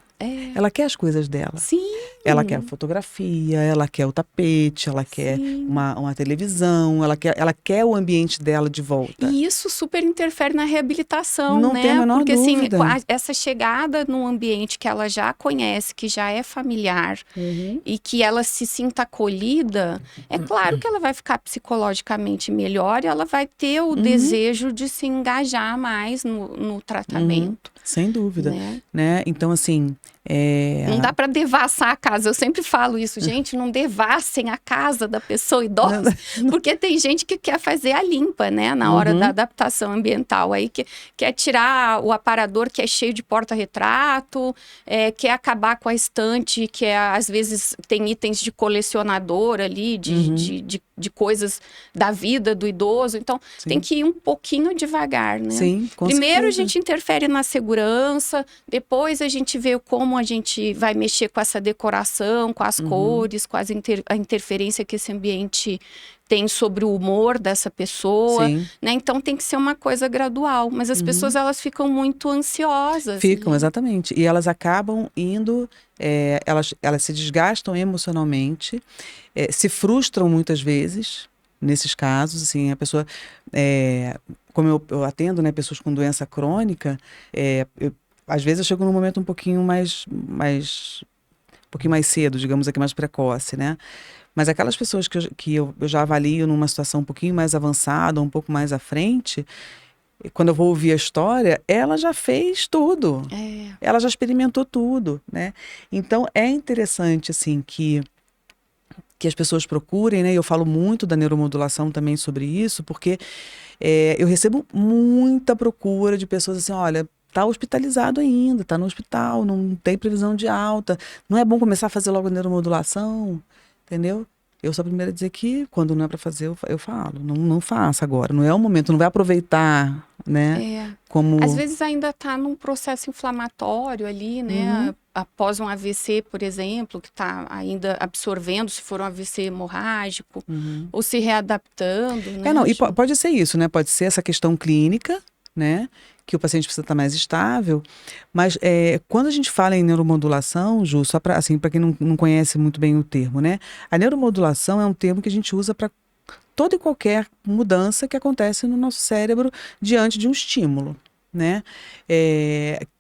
Ela quer as coisas dela. Sim. Ela quer a fotografia, ela quer o tapete, ela quer uma televisão, ela quer o ambiente dela de volta. E isso super interfere na reabilitação, não né? Tem a menor Porque dúvida. assim, essa chegada num ambiente que ela já conhece, que já é familiar, e que ela se sinta acolhida, é claro que ela vai ficar psicologicamente melhor e ela vai ter o desejo de se engajar mais no tratamento. Sem dúvida. Né? Então, assim... Não dá para devassar a casa. Eu sempre falo isso, gente, não devassem a casa da pessoa idosa, porque tem gente que quer fazer a limpa, né, na hora da adaptação ambiental, aí que quer tirar o aparador que é cheio de porta-retrato, quer acabar com a estante, que às vezes tem itens de colecionador ali, de coisas da vida do idoso, então tem que ir um pouquinho devagar, né? Sim, com Primeiro certeza. A gente interfere na segurança, depois a gente vê como a gente vai mexer com essa decoração, com as cores, com a interferência que esse ambiente tem sobre o humor dessa pessoa, né? Então tem que ser uma coisa gradual, mas as pessoas elas ficam muito ansiosas. Ficam, né? exatamente. E elas acabam indo, elas se desgastam emocionalmente, se frustram muitas vezes, nesses casos, assim, a pessoa, como eu atendo, né, pessoas com doença crônica, às vezes eu chego num momento um pouquinho mais cedo, digamos aqui, mais precoce, né? Mas aquelas pessoas que eu já avalio numa situação um pouquinho mais avançada, um pouco mais à frente, quando eu vou ouvir a história, ela já fez tudo. Ela já experimentou tudo, né? Então, é interessante, assim, que que as pessoas procurem, né? Eu falo muito da neuromodulação também sobre isso, porque eu recebo muita procura de pessoas assim, olha, tá hospitalizado ainda, tá no hospital, não tem previsão de alta, não é bom começar a fazer logo a neuromodulação, entendeu? Eu sou a primeira a dizer que quando não é para fazer, eu falo, não faça agora, não é o momento, não vai aproveitar, né? Como... Às vezes ainda está num processo inflamatório ali, né? Após um AVC, por exemplo, que está ainda absorvendo, se for um AVC hemorrágico, ou se readaptando, né? Não, e pode ser isso, né? Pode ser essa questão clínica, né? Que o paciente precisa estar mais estável. Mas quando a gente fala em neuromodulação, Ju, só para assim, para quem não conhece muito bem o termo, né? A neuromodulação é um termo que a gente usa para toda e qualquer mudança que acontece no nosso cérebro diante de um estímulo, né?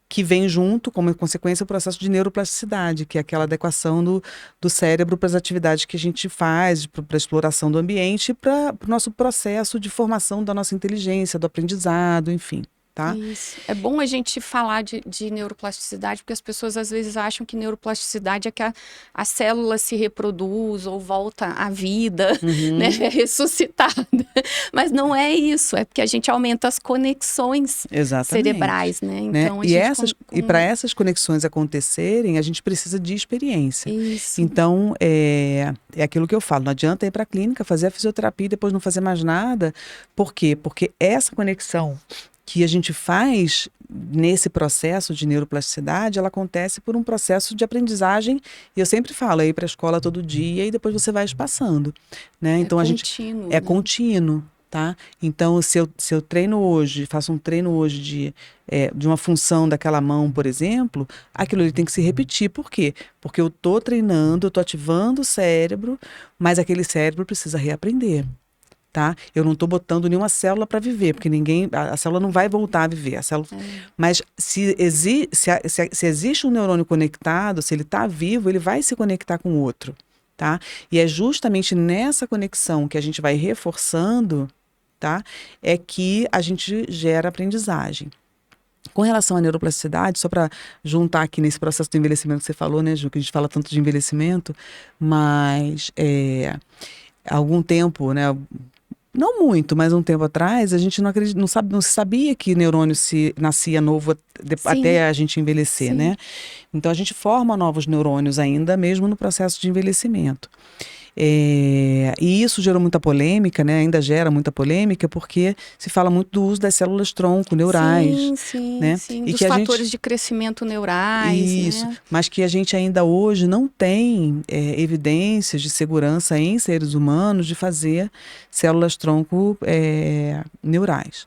Que vem junto, como consequência, o processo de neuroplasticidade, que é aquela adequação do cérebro para as atividades que a gente faz, para a exploração do ambiente e para o nosso processo de formação da nossa inteligência, do aprendizado, enfim. Tá? Isso. É bom a gente falar de neuroplasticidade, porque as pessoas às vezes acham que neuroplasticidade é que a célula se reproduz ou volta à vida, né? É ressuscitada. Mas não é isso, é porque a gente aumenta as conexões cerebrais, né? Então, e para essas conexões acontecerem, a gente precisa de experiência. Isso. Então, é aquilo que eu falo, não adianta ir para a clínica, fazer a fisioterapia e depois não fazer mais nada. Por quê? Porque essa conexão que a gente faz nesse processo de neuroplasticidade, ela acontece por um processo de aprendizagem, e eu sempre falo, ir para a escola todo dia e depois você vai espaçando, né? Então contínuo, é contínuo, tá? Então se eu treino hoje, faço um treino hoje de uma função daquela mão, por exemplo, aquilo ali tem que se repetir. Por quê? Porque eu tô treinando, eu tô ativando o cérebro, mas aquele cérebro precisa reaprender. Tá? Eu não estou botando nenhuma célula para viver, porque a célula não vai voltar a viver. A célula... Mas se existe um neurônio conectado, se ele está vivo, ele vai se conectar com o outro. Tá? E é justamente nessa conexão que a gente vai reforçando, tá? É que a gente gera aprendizagem. Com relação à neuroplasticidade, só para juntar aqui nesse processo do envelhecimento que você falou, né, Ju, que a gente fala tanto de envelhecimento, mas há algum tempo, né, não muito, mas um tempo atrás, a gente não se sabia que neurônio nascia novo até a gente envelhecer, né? Então a gente forma novos neurônios ainda, mesmo no processo de envelhecimento. E isso gerou muita polêmica, né? Ainda gera muita polêmica, porque se fala muito do uso das células tronco neurais. Né? Sim. Dos fatores de crescimento neurais. Isso, né? Mas que a gente ainda hoje não tem evidências de segurança em seres humanos de fazer células tronco neurais.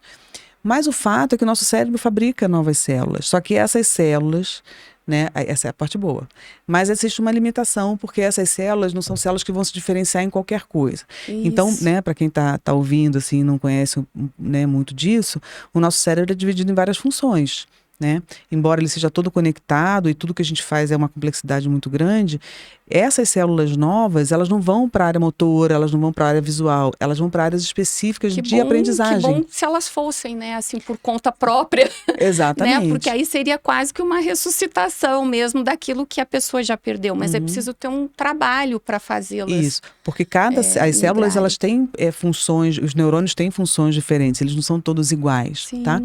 Mas o fato é que o nosso cérebro fabrica novas células, só que essas células, né, essa é a parte boa. Mas existe uma limitação, porque essas células não são células que vão se diferenciar em qualquer coisa. Isso. Então, né, para quem tá ouvindo assim, não conhece, né, muito disso, o nosso cérebro é dividido em várias funções. Né? Embora ele seja todo conectado e tudo que a gente faz é uma complexidade muito grande, essas células novas, elas não vão para a área motora, elas não vão para a área visual, elas vão para áreas específicas de aprendizagem. Que bom se elas fossem, né, assim, por conta própria. Exatamente. Né? Porque aí seria quase que uma ressuscitação mesmo daquilo que a pessoa já perdeu, mas é preciso ter um trabalho para fazê-las. Isso, porque as células, elas têm funções, os neurônios têm funções diferentes, eles não são todos iguais, tá?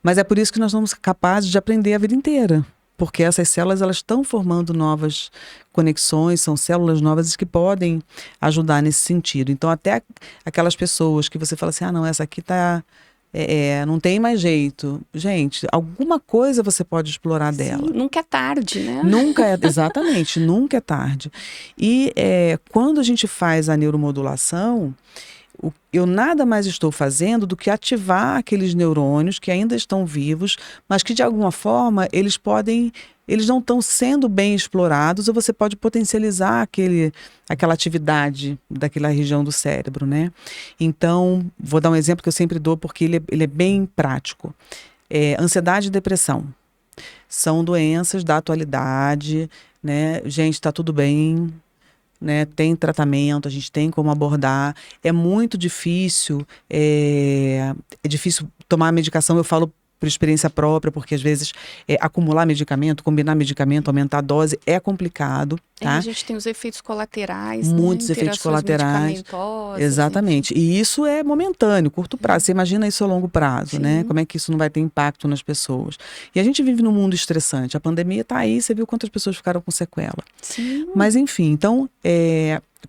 Mas é por isso que nós somos capazes de aprender a vida inteira. Porque essas células, elas estão formando novas conexões, são células novas que podem ajudar nesse sentido. Então, até aquelas pessoas que você fala assim, não, essa aqui não tem mais jeito. Gente, alguma coisa você pode explorar dela. Nunca é tarde, né? Exatamente, nunca é tarde. E quando a gente faz a neuromodulação, eu nada mais estou fazendo do que ativar aqueles neurônios que ainda estão vivos, mas que de alguma forma eles não estão sendo bem explorados, ou você pode potencializar aquela atividade daquela região do cérebro, né? Então, vou dar um exemplo que eu sempre dou porque ele é bem prático. Ansiedade e depressão são doenças da atualidade, né? Gente, está tudo bem. Né, tem tratamento, a gente tem como abordar. É muito difícil, é difícil tomar a medicação. Eu falo por experiência própria, porque às vezes acumular medicamento, combinar medicamento, aumentar a dose é complicado, tá? A gente tem os efeitos colaterais, muitos efeitos colaterais. Exatamente. Enfim. E isso é momentâneo, curto prazo. Você imagina isso a longo prazo, né? Como é que isso não vai ter impacto nas pessoas? E a gente vive num mundo estressante. A pandemia está aí, você viu quantas pessoas ficaram com sequela. Sim. Mas enfim, então,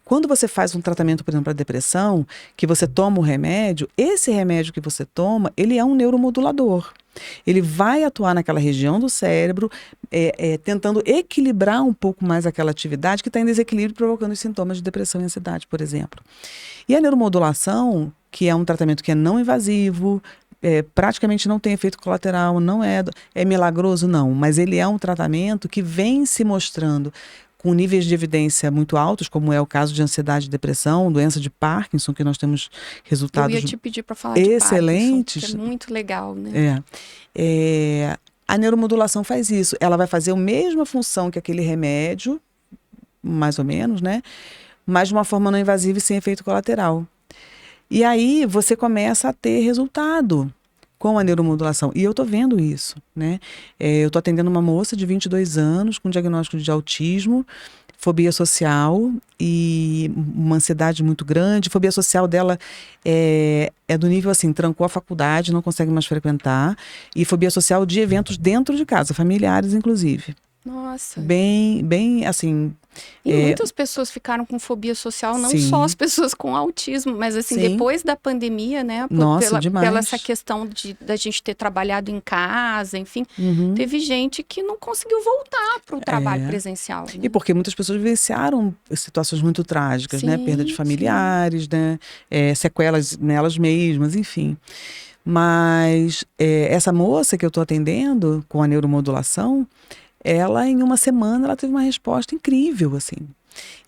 quando você faz um tratamento, por exemplo, para depressão, que você toma o remédio, esse remédio que você toma, ele é um neuromodulador. Ele vai atuar naquela região do cérebro, tentando equilibrar um pouco mais aquela atividade que está em desequilíbrio, provocando os sintomas de depressão e ansiedade, por exemplo. E a neuromodulação, que é um tratamento que é não invasivo, praticamente não tem efeito colateral, não é milagroso, não, mas ele é um tratamento que vem se mostrando com níveis de evidência muito altos, como é o caso de ansiedade e depressão, doença de Parkinson, que nós temos resultados excelentes. Eu ia te pedir para falar de Parkinson, que é muito legal, né? A neuromodulação faz isso. Ela vai fazer a mesma função que aquele remédio, mais ou menos, né? Mas de uma forma não invasiva e sem efeito colateral. E aí você começa a ter resultado com a neuromodulação. E eu estou vendo isso, né? Eu estou atendendo uma moça de 22 anos com diagnóstico de autismo, fobia social e uma ansiedade muito grande. A fobia social dela é do nível assim, trancou a faculdade, não consegue mais frequentar. E fobia social de eventos dentro de casa, familiares inclusive. Nossa. Bem assim... E muitas pessoas ficaram com fobia social, não só as pessoas com autismo, mas assim, depois da pandemia, né? Pela essa questão da gente ter trabalhado em casa, enfim, teve gente que não conseguiu voltar para o trabalho presencial. Né? E porque muitas pessoas vivenciaram situações muito trágicas, né? Perda de familiares, né? Sequelas nelas mesmas, enfim. Mas essa moça que eu estou atendendo com a neuromodulação, ela, em uma semana, ela teve uma resposta incrível, assim.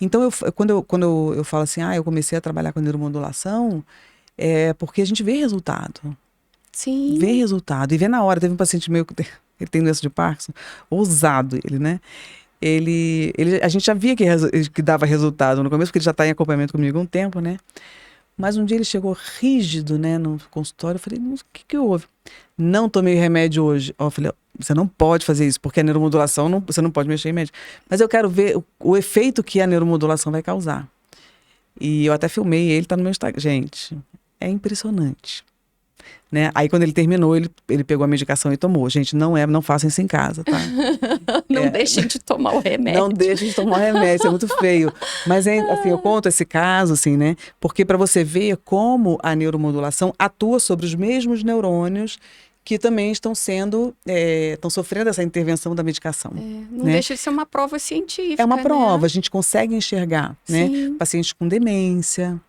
Então, quando eu falo assim, eu comecei a trabalhar com a neuromodulação, é porque a gente vê resultado. Sim. Vê resultado. E vê na hora. Teve um paciente meu, ele tem doença de Parkinson, ousado ele, né? A gente já via que dava resultado no começo, porque ele já está em acompanhamento comigo há um tempo, né? Mas um dia ele chegou rígido, né, no consultório. Eu falei, o que houve? Não tomei remédio hoje. Eu falei, você não pode fazer isso, porque a neuromodulação, você não pode mexer em médico. Mas eu quero ver o efeito que a neuromodulação vai causar. E eu até filmei ele, tá no meu Instagram. Gente, é impressionante. Né? Aí quando ele terminou, ele pegou a medicação e tomou. Gente, não façam isso em casa, tá? Não deixem de tomar o remédio. Não deixem de tomar o remédio, isso é muito feio. Mas assim, eu conto esse caso, assim, né? Porque para você ver como a neuromodulação atua sobre os mesmos neurônios que também estão sofrendo essa intervenção da medicação. Não deixa de ser uma prova científica. É uma prova, né? A gente consegue enxergar, né? Pacientes com demência.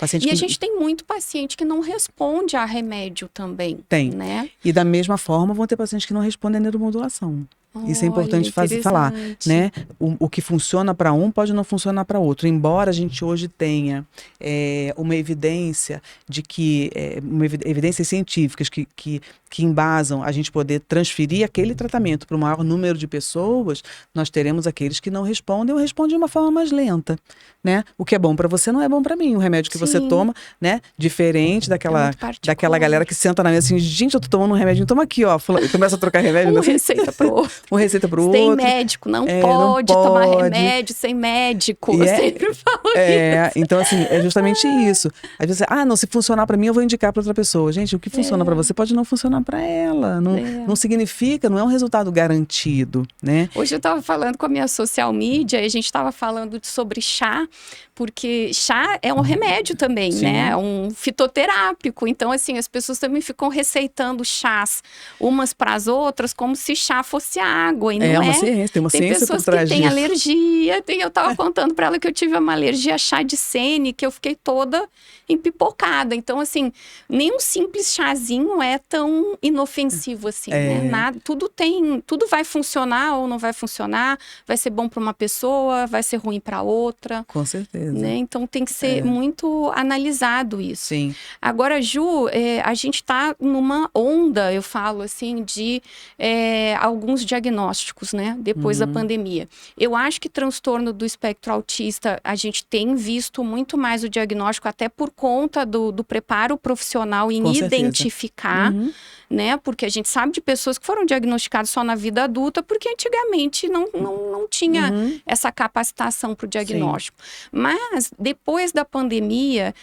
A gente tem muito paciente que não responde a remédio também. Tem. Né? E da mesma forma vão ter pacientes que não respondem à neuromodulação. Isso é importante falar, né? O que funciona para um pode não funcionar para outro. Embora a gente hoje tenha uma evidência de que, evidências científicas que embasam a gente poder transferir aquele tratamento para o maior número de pessoas, nós teremos aqueles que não respondem ou respondem de uma forma mais lenta, né? O que é bom para você não é bom para mim. O remédio que você toma, né? Diferente daquela galera que senta na mesa assim, gente, eu tô tomando um remédio, toma aqui, ó. E começa a trocar remédio. Receita pro outro. Uma receita pro outro. Sem médico, não pode tomar remédio sem médico. Eu sempre falo isso. Então, assim, é justamente isso. Às vezes, não, se funcionar para mim, eu vou indicar para outra pessoa. Gente, o que funciona para você pode não funcionar para ela. Não significa, não é um resultado garantido, né? Hoje eu estava falando com a minha social media e a gente estava falando sobre chá, porque chá é um remédio também, né? É um fitoterápico. Então, assim, as pessoas também ficam receitando chás umas para as outras como se chá fosse água. E não uma ciência, tem uma ciência por trás disso. Tem pessoas que têm alergia. Eu estava contando para ela que eu tive uma alergia a chá de sene, que eu fiquei toda empipocada. Então, assim, nem um simples chazinho é tão inofensivo assim, né? Tudo vai funcionar ou não vai funcionar, vai ser bom para uma pessoa, vai ser ruim para outra. Com certeza. Né? Então tem que ser muito analisado isso. Sim. Agora, Ju, a gente está numa onda, eu falo assim, de alguns diagnósticos, né? Depois da pandemia. Eu acho que transtorno do espectro autista, a gente tem visto muito mais o diagnóstico, até por conta do preparo profissional em identificar, né? Porque a gente sabe de pessoas que foram diagnosticadas só na vida adulta, porque antigamente não tinha essa capacitação para o diagnóstico. Mas, depois da pandemia,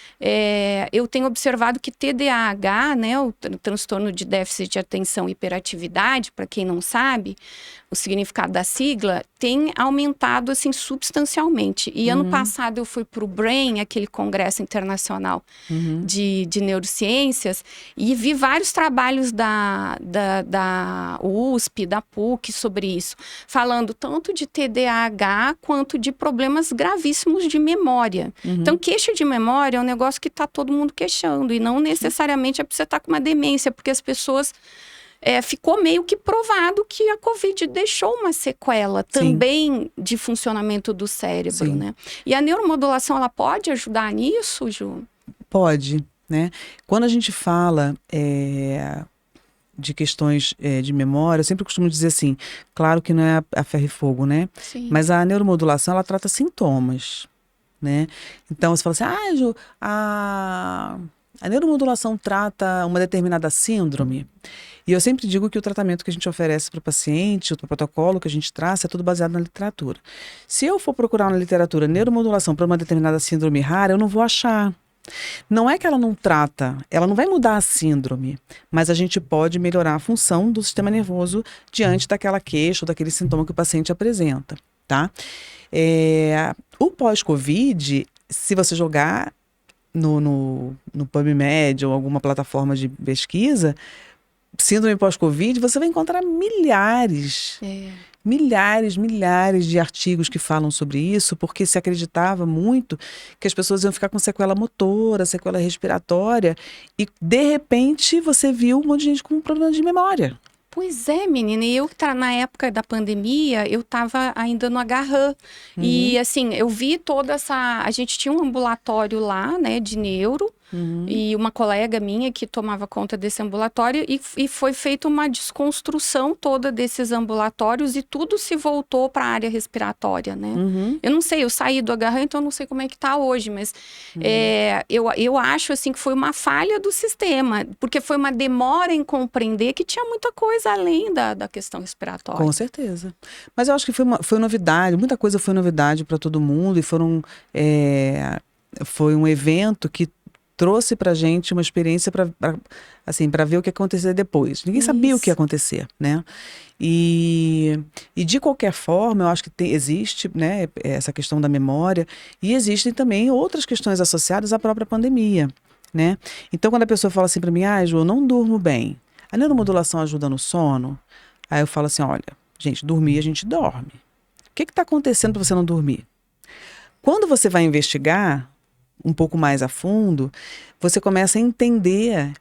eu tenho observado que TDAH, né, o transtorno de déficit de atenção e hiperatividade, para quem não sabe, o significado da sigla, tem aumentado, assim, substancialmente. E ano passado eu fui para o BRAIN, aquele congresso internacional de neurociências, e vi vários trabalhos da USP, da PUC sobre isso, falando tanto de TDAH quanto de problemas gravíssimos de memória. Então, queixa de memória é um negócio que está todo mundo queixando, e não necessariamente é porque você está com uma demência, porque as pessoas... ficou meio que provado que a Covid deixou uma sequela também de funcionamento do cérebro, né? E a neuromodulação, ela pode ajudar nisso, Ju? Pode, né? Quando a gente fala de questões de memória, eu sempre costumo dizer assim, claro que não é a ferro e fogo, né? Sim. Mas a neuromodulação, ela trata sintomas, né? Então, você fala assim, Ju, a neuromodulação trata uma determinada síndrome. E eu sempre digo que o tratamento que a gente oferece para o paciente, o protocolo que a gente traça, é tudo baseado na literatura. Se eu for procurar na literatura neuromodulação para uma determinada síndrome rara, eu não vou achar. Não é que ela não trata, ela não vai mudar a síndrome, mas a gente pode melhorar a função do sistema nervoso diante daquela queixa ou daquele sintoma que o paciente apresenta, tá? O pós-Covid, se você jogar no PubMed ou alguma plataforma de pesquisa, síndrome pós-Covid, você vai encontrar milhares de artigos que falam sobre isso, porque se acreditava muito que as pessoas iam ficar com sequela motora, sequela respiratória, e de repente você viu um monte de gente com problema de memória. Pois é, menina, e eu que na época da pandemia, eu estava ainda no Agarran, e assim, eu vi toda essa... A gente tinha um ambulatório lá, né, de neuro, e uma colega minha que tomava conta desse ambulatório, e foi feita uma desconstrução toda desses ambulatórios, e tudo se voltou para a área respiratória, né? Eu não sei, eu saí do Agarran, então eu não sei como é que tá hoje, mas eu acho, assim, que foi uma falha do sistema, porque foi uma demora em compreender que tinha muita coisa além da questão respiratória. Com certeza. Mas eu acho que foi novidade, muita coisa foi novidade para todo mundo, e foi um evento que trouxe pra gente uma experiência para ver o que ia acontecer depois. Ninguém sabia o que ia acontecer, né? E de qualquer forma, eu acho que existe, né, essa questão da memória, e existem também outras questões associadas à própria pandemia, né? Então, quando a pessoa fala assim para mim, Ju, eu não durmo bem, a neuromodulação ajuda no sono? Aí eu falo assim, olha, gente, dormir a gente dorme. O que está acontecendo para você não dormir? Quando você vai investigar um pouco mais a fundo, você começa a entender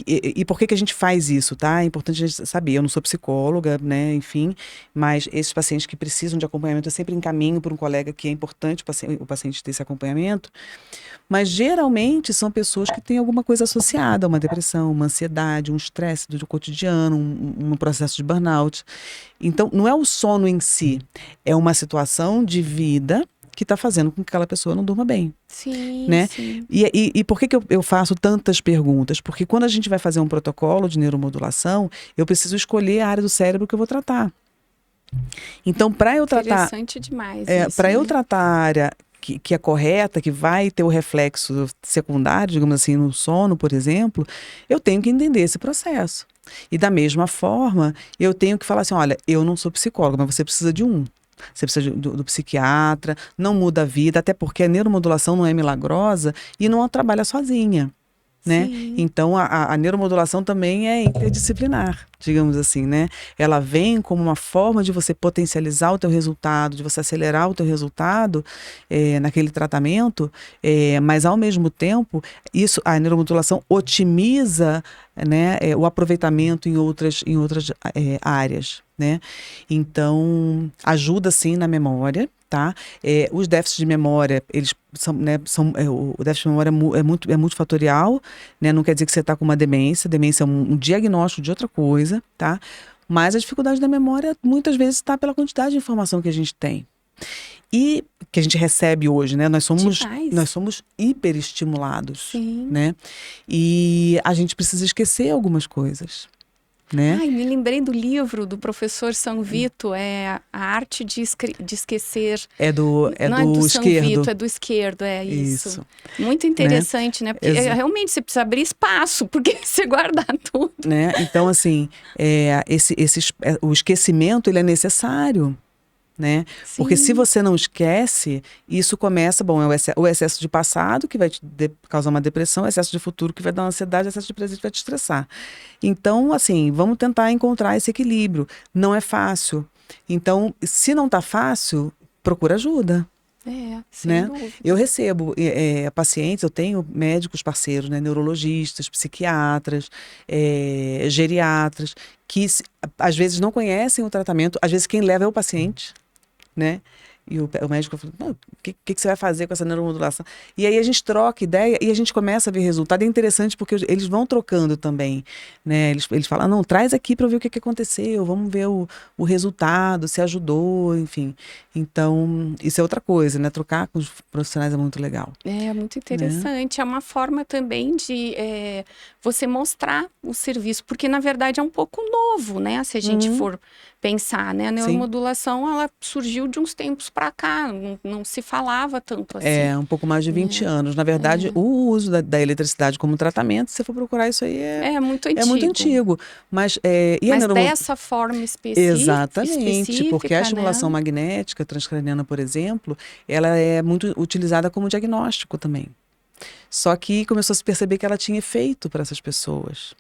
e por que a gente faz isso, tá? É importante a gente saber. Eu não sou psicóloga, né? Enfim, mas esses pacientes que precisam de acompanhamento, eu sempre encaminho por um colega que é importante o paciente ter esse acompanhamento. Mas geralmente são pessoas que têm alguma coisa associada a uma depressão, uma ansiedade, um estresse do cotidiano, um processo de burnout. Então, não é o sono em si, é uma situação de vida que está fazendo com que aquela pessoa não durma bem. Sim, né? sim. E por que eu faço tantas perguntas? Porque quando a gente vai fazer um protocolo de neuromodulação, eu preciso escolher a área do cérebro que eu vou tratar. Então, para eu tratar... Interessante demais para eu tratar a área que é correta, que vai ter o reflexo secundário, digamos assim, no sono, por exemplo, eu tenho que entender esse processo. E da mesma forma, eu tenho que falar assim, olha, eu não sou psicóloga, mas você precisa de um. Você precisa do psiquiatra, não muda a vida, até porque a neuromodulação não é milagrosa e não trabalha sozinha, né? Então, a neuromodulação também é interdisciplinar, digamos assim, né? Ela vem como uma forma de você potencializar o teu resultado, de você acelerar o teu resultado naquele tratamento, mas ao mesmo tempo, a neuromodulação otimiza, né, o aproveitamento em outras áreas, né? Então, ajuda sim na memória, tá? Os déficits de memória, eles são, né, o déficit de memória é multifatorial, né? Não quer dizer que você está com uma demência. Demência é um diagnóstico de outra coisa, tá? Mas a dificuldade da memória muitas vezes está pela quantidade de informação que a gente tem. E que a gente recebe hoje, né? Nós somos hiperestimulados, né? E a gente precisa esquecer algumas coisas, né? Ai, me lembrei do livro do professor São Vito, é A Arte de Esquecer. Não é do São esquerdo. Vito, é do esquerdo, é isso. Isso. Muito interessante, né? Porque realmente você precisa abrir espaço, porque você guardar tudo. Né? Então, assim, o esquecimento, ele é necessário. Né? Porque se você não esquece, isso começa, bom, é o excesso de passado que vai te causar uma depressão, o excesso de futuro que vai dar uma ansiedade, o excesso de presente vai te estressar. Então, assim, vamos tentar encontrar esse equilíbrio. Não é fácil. Então, se não está fácil, procura ajuda. Sem dúvida. Eu recebo pacientes, eu tenho médicos parceiros, né, neurologistas, psiquiatras, geriatras, que às vezes não conhecem o tratamento, às vezes quem leva é o paciente, né? E o médico falou, o que você vai fazer com essa neuromodulação? E aí a gente troca ideia e a gente começa a ver resultado. É interessante porque eles vão trocando também, né? Eles falam, não, traz aqui para eu ver o que aconteceu, vamos ver o resultado, se ajudou, enfim. Então, isso é outra coisa, né? Trocar com os profissionais é muito legal. É muito interessante. Né? É uma forma também de você mostrar o serviço, porque na verdade é um pouco novo, né? Se a gente for pensar, né? A neuromodulação, ela surgiu de uns tempos para cá, não se falava tanto assim. Um pouco mais de 20 anos. Na verdade, o uso da eletricidade como tratamento, se você for procurar isso aí, é muito antigo. É muito antigo. Mas dessa forma específica. Exatamente, porque a estimulação magnética transcraniana, por exemplo, ela é muito utilizada como diagnóstico também. Só que começou a se perceber que ela tinha efeito para essas pessoas.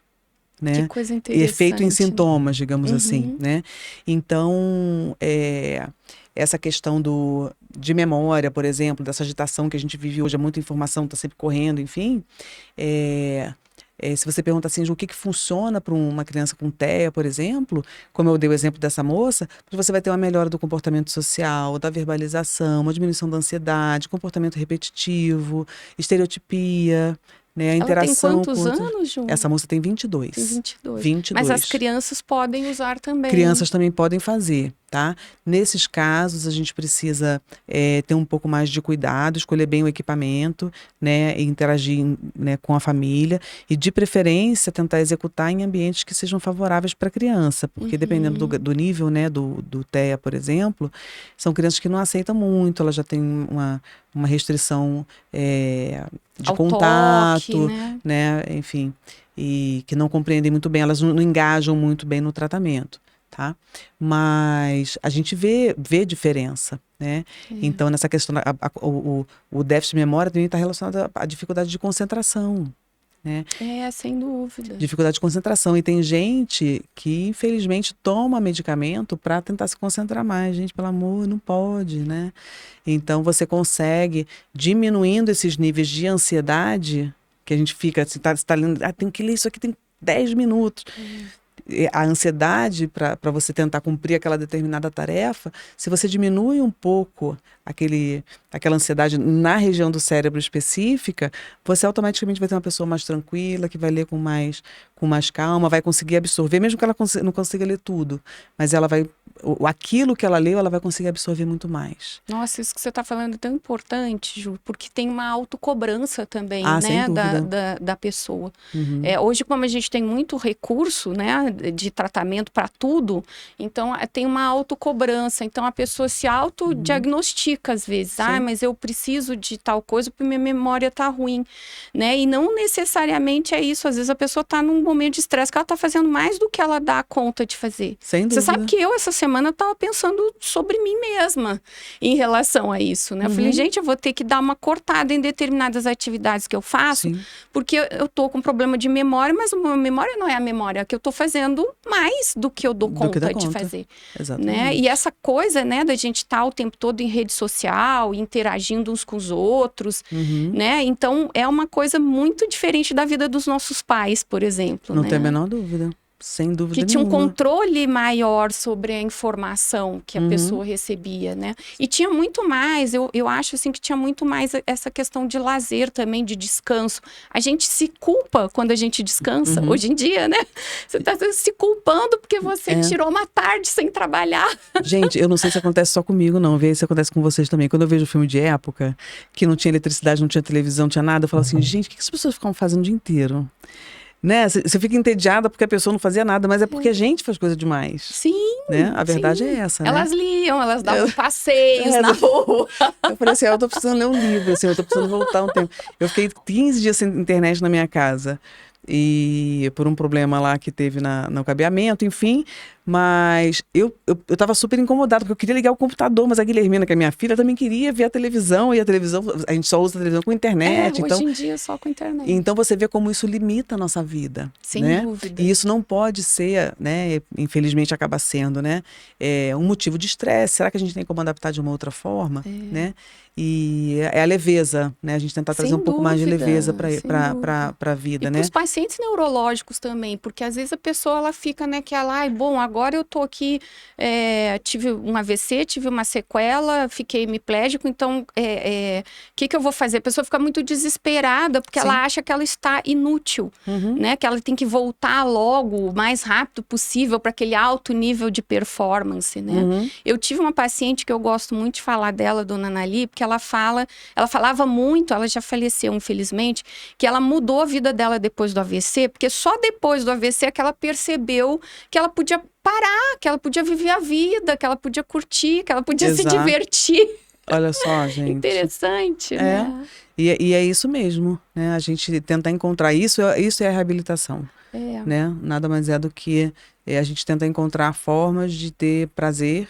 Né? Que coisa interessante. Efeito em sintomas, digamos assim, né? Então, essa questão de memória, por exemplo, dessa agitação que a gente vive hoje, é muita informação, está sempre correndo, enfim. Se você pergunta assim, o que funciona para uma criança com TEA, por exemplo, como eu dei o exemplo dessa moça, você vai ter uma melhora do comportamento social, da verbalização, uma diminuição da ansiedade, comportamento repetitivo, estereotipia, né, a interação. Ela tem quantos anos, Ju? Essa moça tem 22. Tem 22. 22. Mas as crianças podem usar também. Crianças também podem fazer, tá? Nesses casos, a gente precisa ter um pouco mais de cuidado, escolher bem o equipamento, né? E interagir, né, com a família. E, de preferência, tentar executar em ambientes que sejam favoráveis para a criança. Porque, dependendo do nível, né, do TEA, por exemplo, são crianças que não aceitam muito, elas já têm uma restrição de ao contato, toque, né? Enfim, e que não compreendem muito bem, elas não engajam muito bem no tratamento, tá? Mas a gente vê diferença, né? Então, nessa questão, o déficit de memória também está relacionado à dificuldade de concentração, né? Sem dúvida. Dificuldade de concentração. E tem gente que, infelizmente, toma medicamento para tentar se concentrar mais. Gente, pelo amor, não pode, né? Então, você consegue, diminuindo esses níveis de ansiedade, que a gente fica, você tá lendo, tem que ler isso aqui, tem 10 minutos. A ansiedade para você tentar cumprir aquela determinada tarefa, se você diminui um pouco aquela ansiedade na região do cérebro específica, você automaticamente vai ter uma pessoa mais tranquila, que vai ler com mais calma, vai conseguir absorver, mesmo que ela não consiga ler tudo, mas ela vai, aquilo que ela leu, ela vai conseguir absorver muito mais. Nossa, isso que você está falando é tão importante, Ju, porque tem uma autocobrança também, sem né, dúvida. da pessoa. Hoje, como a gente tem muito recurso, né, de tratamento para tudo, então tem uma autocobrança, então a pessoa se autodiagnostica às vezes, mas eu preciso de tal coisa porque minha memória está ruim, né, e não necessariamente é isso, às vezes a pessoa está num momento de estresse que ela está fazendo mais do que ela dá conta de fazer. Sem dúvida. Você sabe que eu, essa semana, estava pensando sobre mim mesma em relação a isso, né? Eu falei, gente, eu vou ter que dar uma cortada em determinadas atividades que eu faço, porque eu tô com problema de memória, mas a minha memória não é a memória, que eu tô fazendo mais do que eu dou conta de fazer. Exatamente. Né? E essa coisa, né, da gente estar o tempo todo em rede social, interagindo uns com os outros, né? Então, é uma coisa muito diferente da vida dos nossos pais, por exemplo. Não né? tem a menor dúvida. Sem dúvida que tinha um nenhuma. controle maior sobre a informação que a pessoa recebia, né? E tinha muito mais, eu acho assim que tinha muito mais essa questão de lazer também, de descanso. A gente se culpa quando a gente descansa, hoje em dia, né? Você está se culpando porque você tirou uma tarde sem trabalhar. Gente, eu não sei se acontece só comigo, não. Vê se acontece com vocês também. Quando eu vejo filme de época, que não tinha eletricidade, não tinha televisão, não tinha nada, eu falo assim, gente, o que as pessoas ficavam fazendo o dia inteiro? né? Você fica entediada porque a pessoa não fazia nada, mas é porque a gente faz coisa demais. Sim, né? A verdade sim. é essa, né? Elas liam, elas davam passeios na rua. Eu falei assim, eu tô precisando ler um livro, assim, eu tô precisando voltar um tempo. Eu fiquei 15 dias sem internet na minha casa. E por um problema lá que teve no cabeamento, enfim. Mas eu tava super incomodada, porque eu queria ligar o computador, mas a Guilhermina, que é minha filha, também queria ver a televisão, e a televisão, a gente só usa a televisão com internet. Hoje Então, em dia só com internet. então você vê como isso limita a nossa vida. Sem né? dúvida. E isso não pode ser, né? Infelizmente acaba sendo, né? Um motivo de estresse. Será que a gente tem como adaptar de uma outra forma? Né? E é a leveza, né? A gente tentar trazer um pouco mais de leveza para a vida, e né? para os pacientes neurológicos também, porque às vezes a pessoa ela fica naquela, ai, bom, agora eu tô aqui, tive um AVC, tive uma sequela, fiquei hemiplégico, então que eu vou fazer? A pessoa fica muito desesperada, porque ela acha que ela está inútil, né? Que ela tem que voltar logo, o mais rápido possível, para aquele alto nível de performance, né? Eu tive uma paciente que eu gosto muito de falar dela, dona Anali, porque ela falava muito, ela já faleceu, infelizmente, que ela mudou a vida dela depois do AVC, porque só depois do AVC é que ela percebeu que ela podia parar, que ela podia viver a vida, que ela podia curtir, que ela podia se divertir. Olha só, gente. Interessante, né? E é isso mesmo, né? A gente tentar encontrar isso é a reabilitação. Né? Nada mais é do que a gente tentar encontrar formas de ter prazer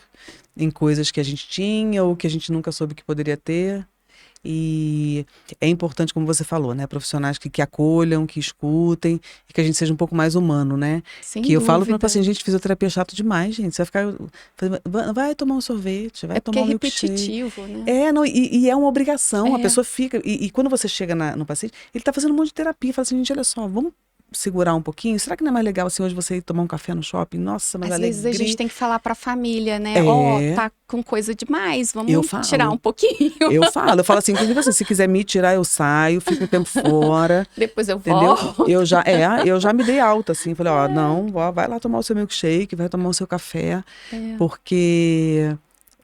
em coisas que a gente tinha ou que a gente nunca soube que poderia ter. E é importante, como você falou, né? Profissionais que acolham, que escutem e que a gente seja um pouco mais humano, né? Sem que eu dúvida. falo para o paciente, gente, fisioterapia é chato demais, gente. Você vai ficar... Vai tomar um sorvete, vai tomar um milkshake. É repetitivo, né? E é uma obrigação, a pessoa fica... E quando você chega no paciente, ele tá fazendo um monte de terapia, fala assim, gente, olha só, vamos segurar um pouquinho? Será que não é mais legal assim hoje você ir tomar um café no shopping? Nossa, mas às vezes a gente tem que falar pra família, né? Tá com coisa demais, vamos tirar um pouquinho. Eu falo assim, inclusive assim, se quiser me tirar, eu saio, fico um tempo fora. Depois eu entendeu? volto. Eu já me dei alta, assim, falei, não, vai lá tomar o seu milkshake, vai tomar o seu café, porque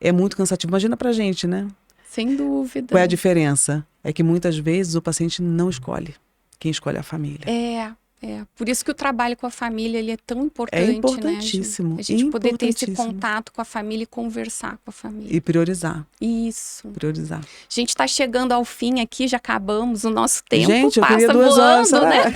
é muito cansativo. Imagina pra gente, né? Sem dúvida. Qual é a diferença? É que muitas vezes o paciente não escolhe. Quem escolhe é a família. Por isso que o trabalho com a família ele é tão importante, é importantíssimo, né? A gente poder ter esse contato com a família e conversar com a família. E priorizar. Isso. Priorizar. A gente está chegando ao fim aqui, já acabamos o nosso tempo. Gente, eu passa queria 2 horas, voando, né?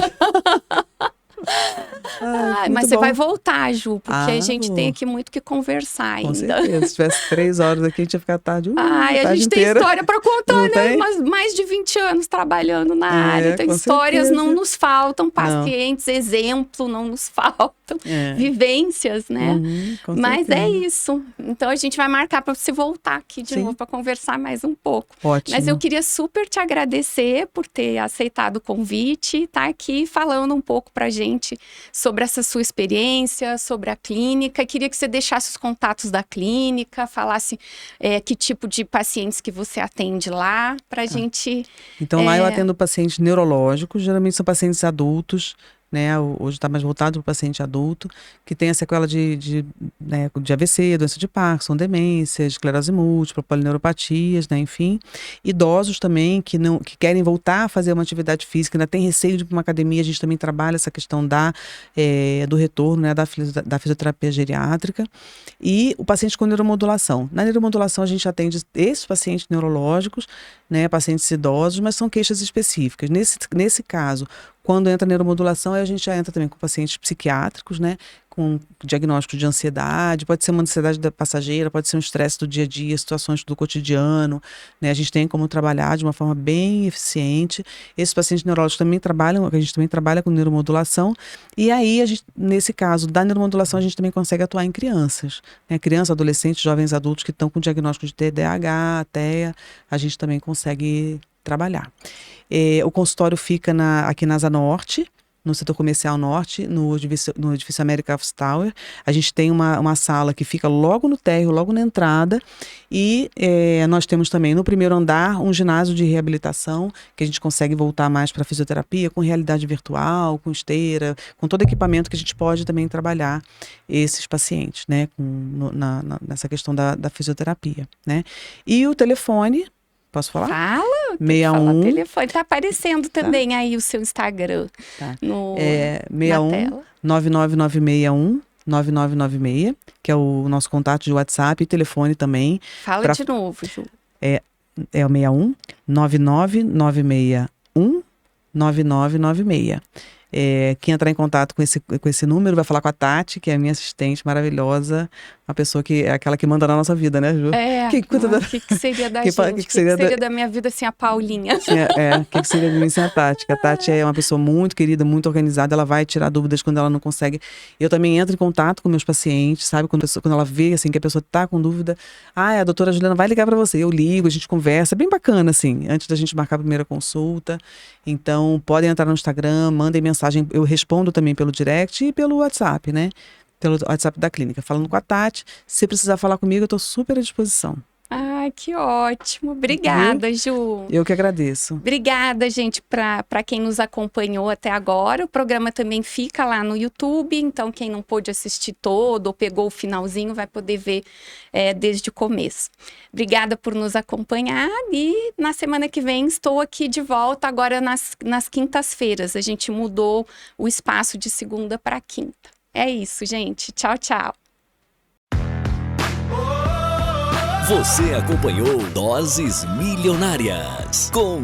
Mas você vai voltar, Ju, porque a gente tem aqui muito que conversar ainda. Com certeza. Se tivesse 3 horas aqui, a gente ia ficar tarde. A gente tem história para contar, né? Mas mais de 20 anos trabalhando na área. Então, histórias não nos faltam, pacientes, exemplo não nos faltam, vivências, né? Mas é isso. Então, a gente vai marcar para você voltar aqui de novo para conversar mais um pouco. Ótimo. Mas eu queria super te agradecer por ter aceitado o convite e estar aqui falando um pouco pra gente sobre essa sua experiência, sobre a clínica. Queria que você deixasse os contatos da clínica, falasse que tipo de pacientes que você atende lá, pra gente... Então, lá eu atendo pacientes neurológicos, geralmente são pacientes adultos, né? Hoje está mais voltado para o paciente adulto, que tem a sequela de AVC, doença de Parkinson, demência, esclerose múltipla, polineuropatias, né? Enfim. Idosos também, que querem voltar a fazer uma atividade física, ainda tem receio de ir para uma academia, a gente também trabalha essa questão do retorno, né? Da fisioterapia geriátrica. E o paciente com neuromodulação. Na neuromodulação, a gente atende esses pacientes neurológicos, né? Pacientes idosos, mas são queixas específicas. Nesse caso, quando entra a neuromodulação, a gente já entra também com pacientes psiquiátricos, né? Com diagnóstico de ansiedade, pode ser uma ansiedade passageira, pode ser um estresse do dia a dia, situações do cotidiano, né? A gente tem como trabalhar de uma forma bem eficiente. Esses pacientes neurológicos também trabalham, a gente também trabalha com neuromodulação. E aí, nesse caso da neuromodulação, a gente também consegue atuar em crianças, né? Crianças, adolescentes, jovens adultos que estão com diagnóstico de TDAH, TEA, a gente também consegue trabalhar. O consultório fica aqui na Asa Norte, no setor comercial norte, no edifício America Office Tower. A gente tem uma sala que fica logo no térreo, logo na entrada. E nós temos também no primeiro andar um ginásio de reabilitação, que a gente consegue voltar mais para a fisioterapia, com realidade virtual, com esteira, com todo equipamento que a gente pode também trabalhar esses pacientes, né? Nessa questão da fisioterapia, né? E o telefone... Posso falar? Fala, Tem que falar 61. telefone. Tá aparecendo também aí o seu Instagram Tá. no, É na 61 tela. 99961 9996, que é o nosso contato de WhatsApp e telefone também. Fala Pra- de novo, Ju. É o 61 99961 9996. Quem entrar em contato com esse número vai falar com a Tati, que é a minha assistente maravilhosa, uma pessoa que é aquela que manda na nossa vida, né, Ju? O cuida da- que seria da que gente? O que seria seria da minha vida sem a Paulinha? O que seria de mim sem a Tati? Que a Tati é uma pessoa muito querida, muito organizada, ela vai tirar dúvidas quando ela não consegue. Eu também entro em contato com meus pacientes, sabe? Quando ela vê, assim, que a pessoa tá com dúvida, a doutora Juliana vai ligar para você. Eu ligo, a gente conversa, é bem bacana, assim, antes da gente marcar a primeira consulta. Então, podem entrar no Instagram, mandem mensagem, eu respondo também pelo direct e pelo WhatsApp, né? Pelo WhatsApp da clínica, falando com a Tati. Se precisar falar comigo, eu tô super à disposição. Ai, que ótimo. Obrigada, Ju. Eu que agradeço. Obrigada, gente, para quem nos acompanhou até agora. O programa também fica lá no YouTube, então quem não pôde assistir todo ou pegou o finalzinho vai poder ver desde o começo. Obrigada por nos acompanhar e na semana que vem estou aqui de volta, agora nas quintas-feiras. A gente mudou o espaço de segunda para quinta. É isso, gente. Tchau, tchau. Você acompanhou Doses Milionárias com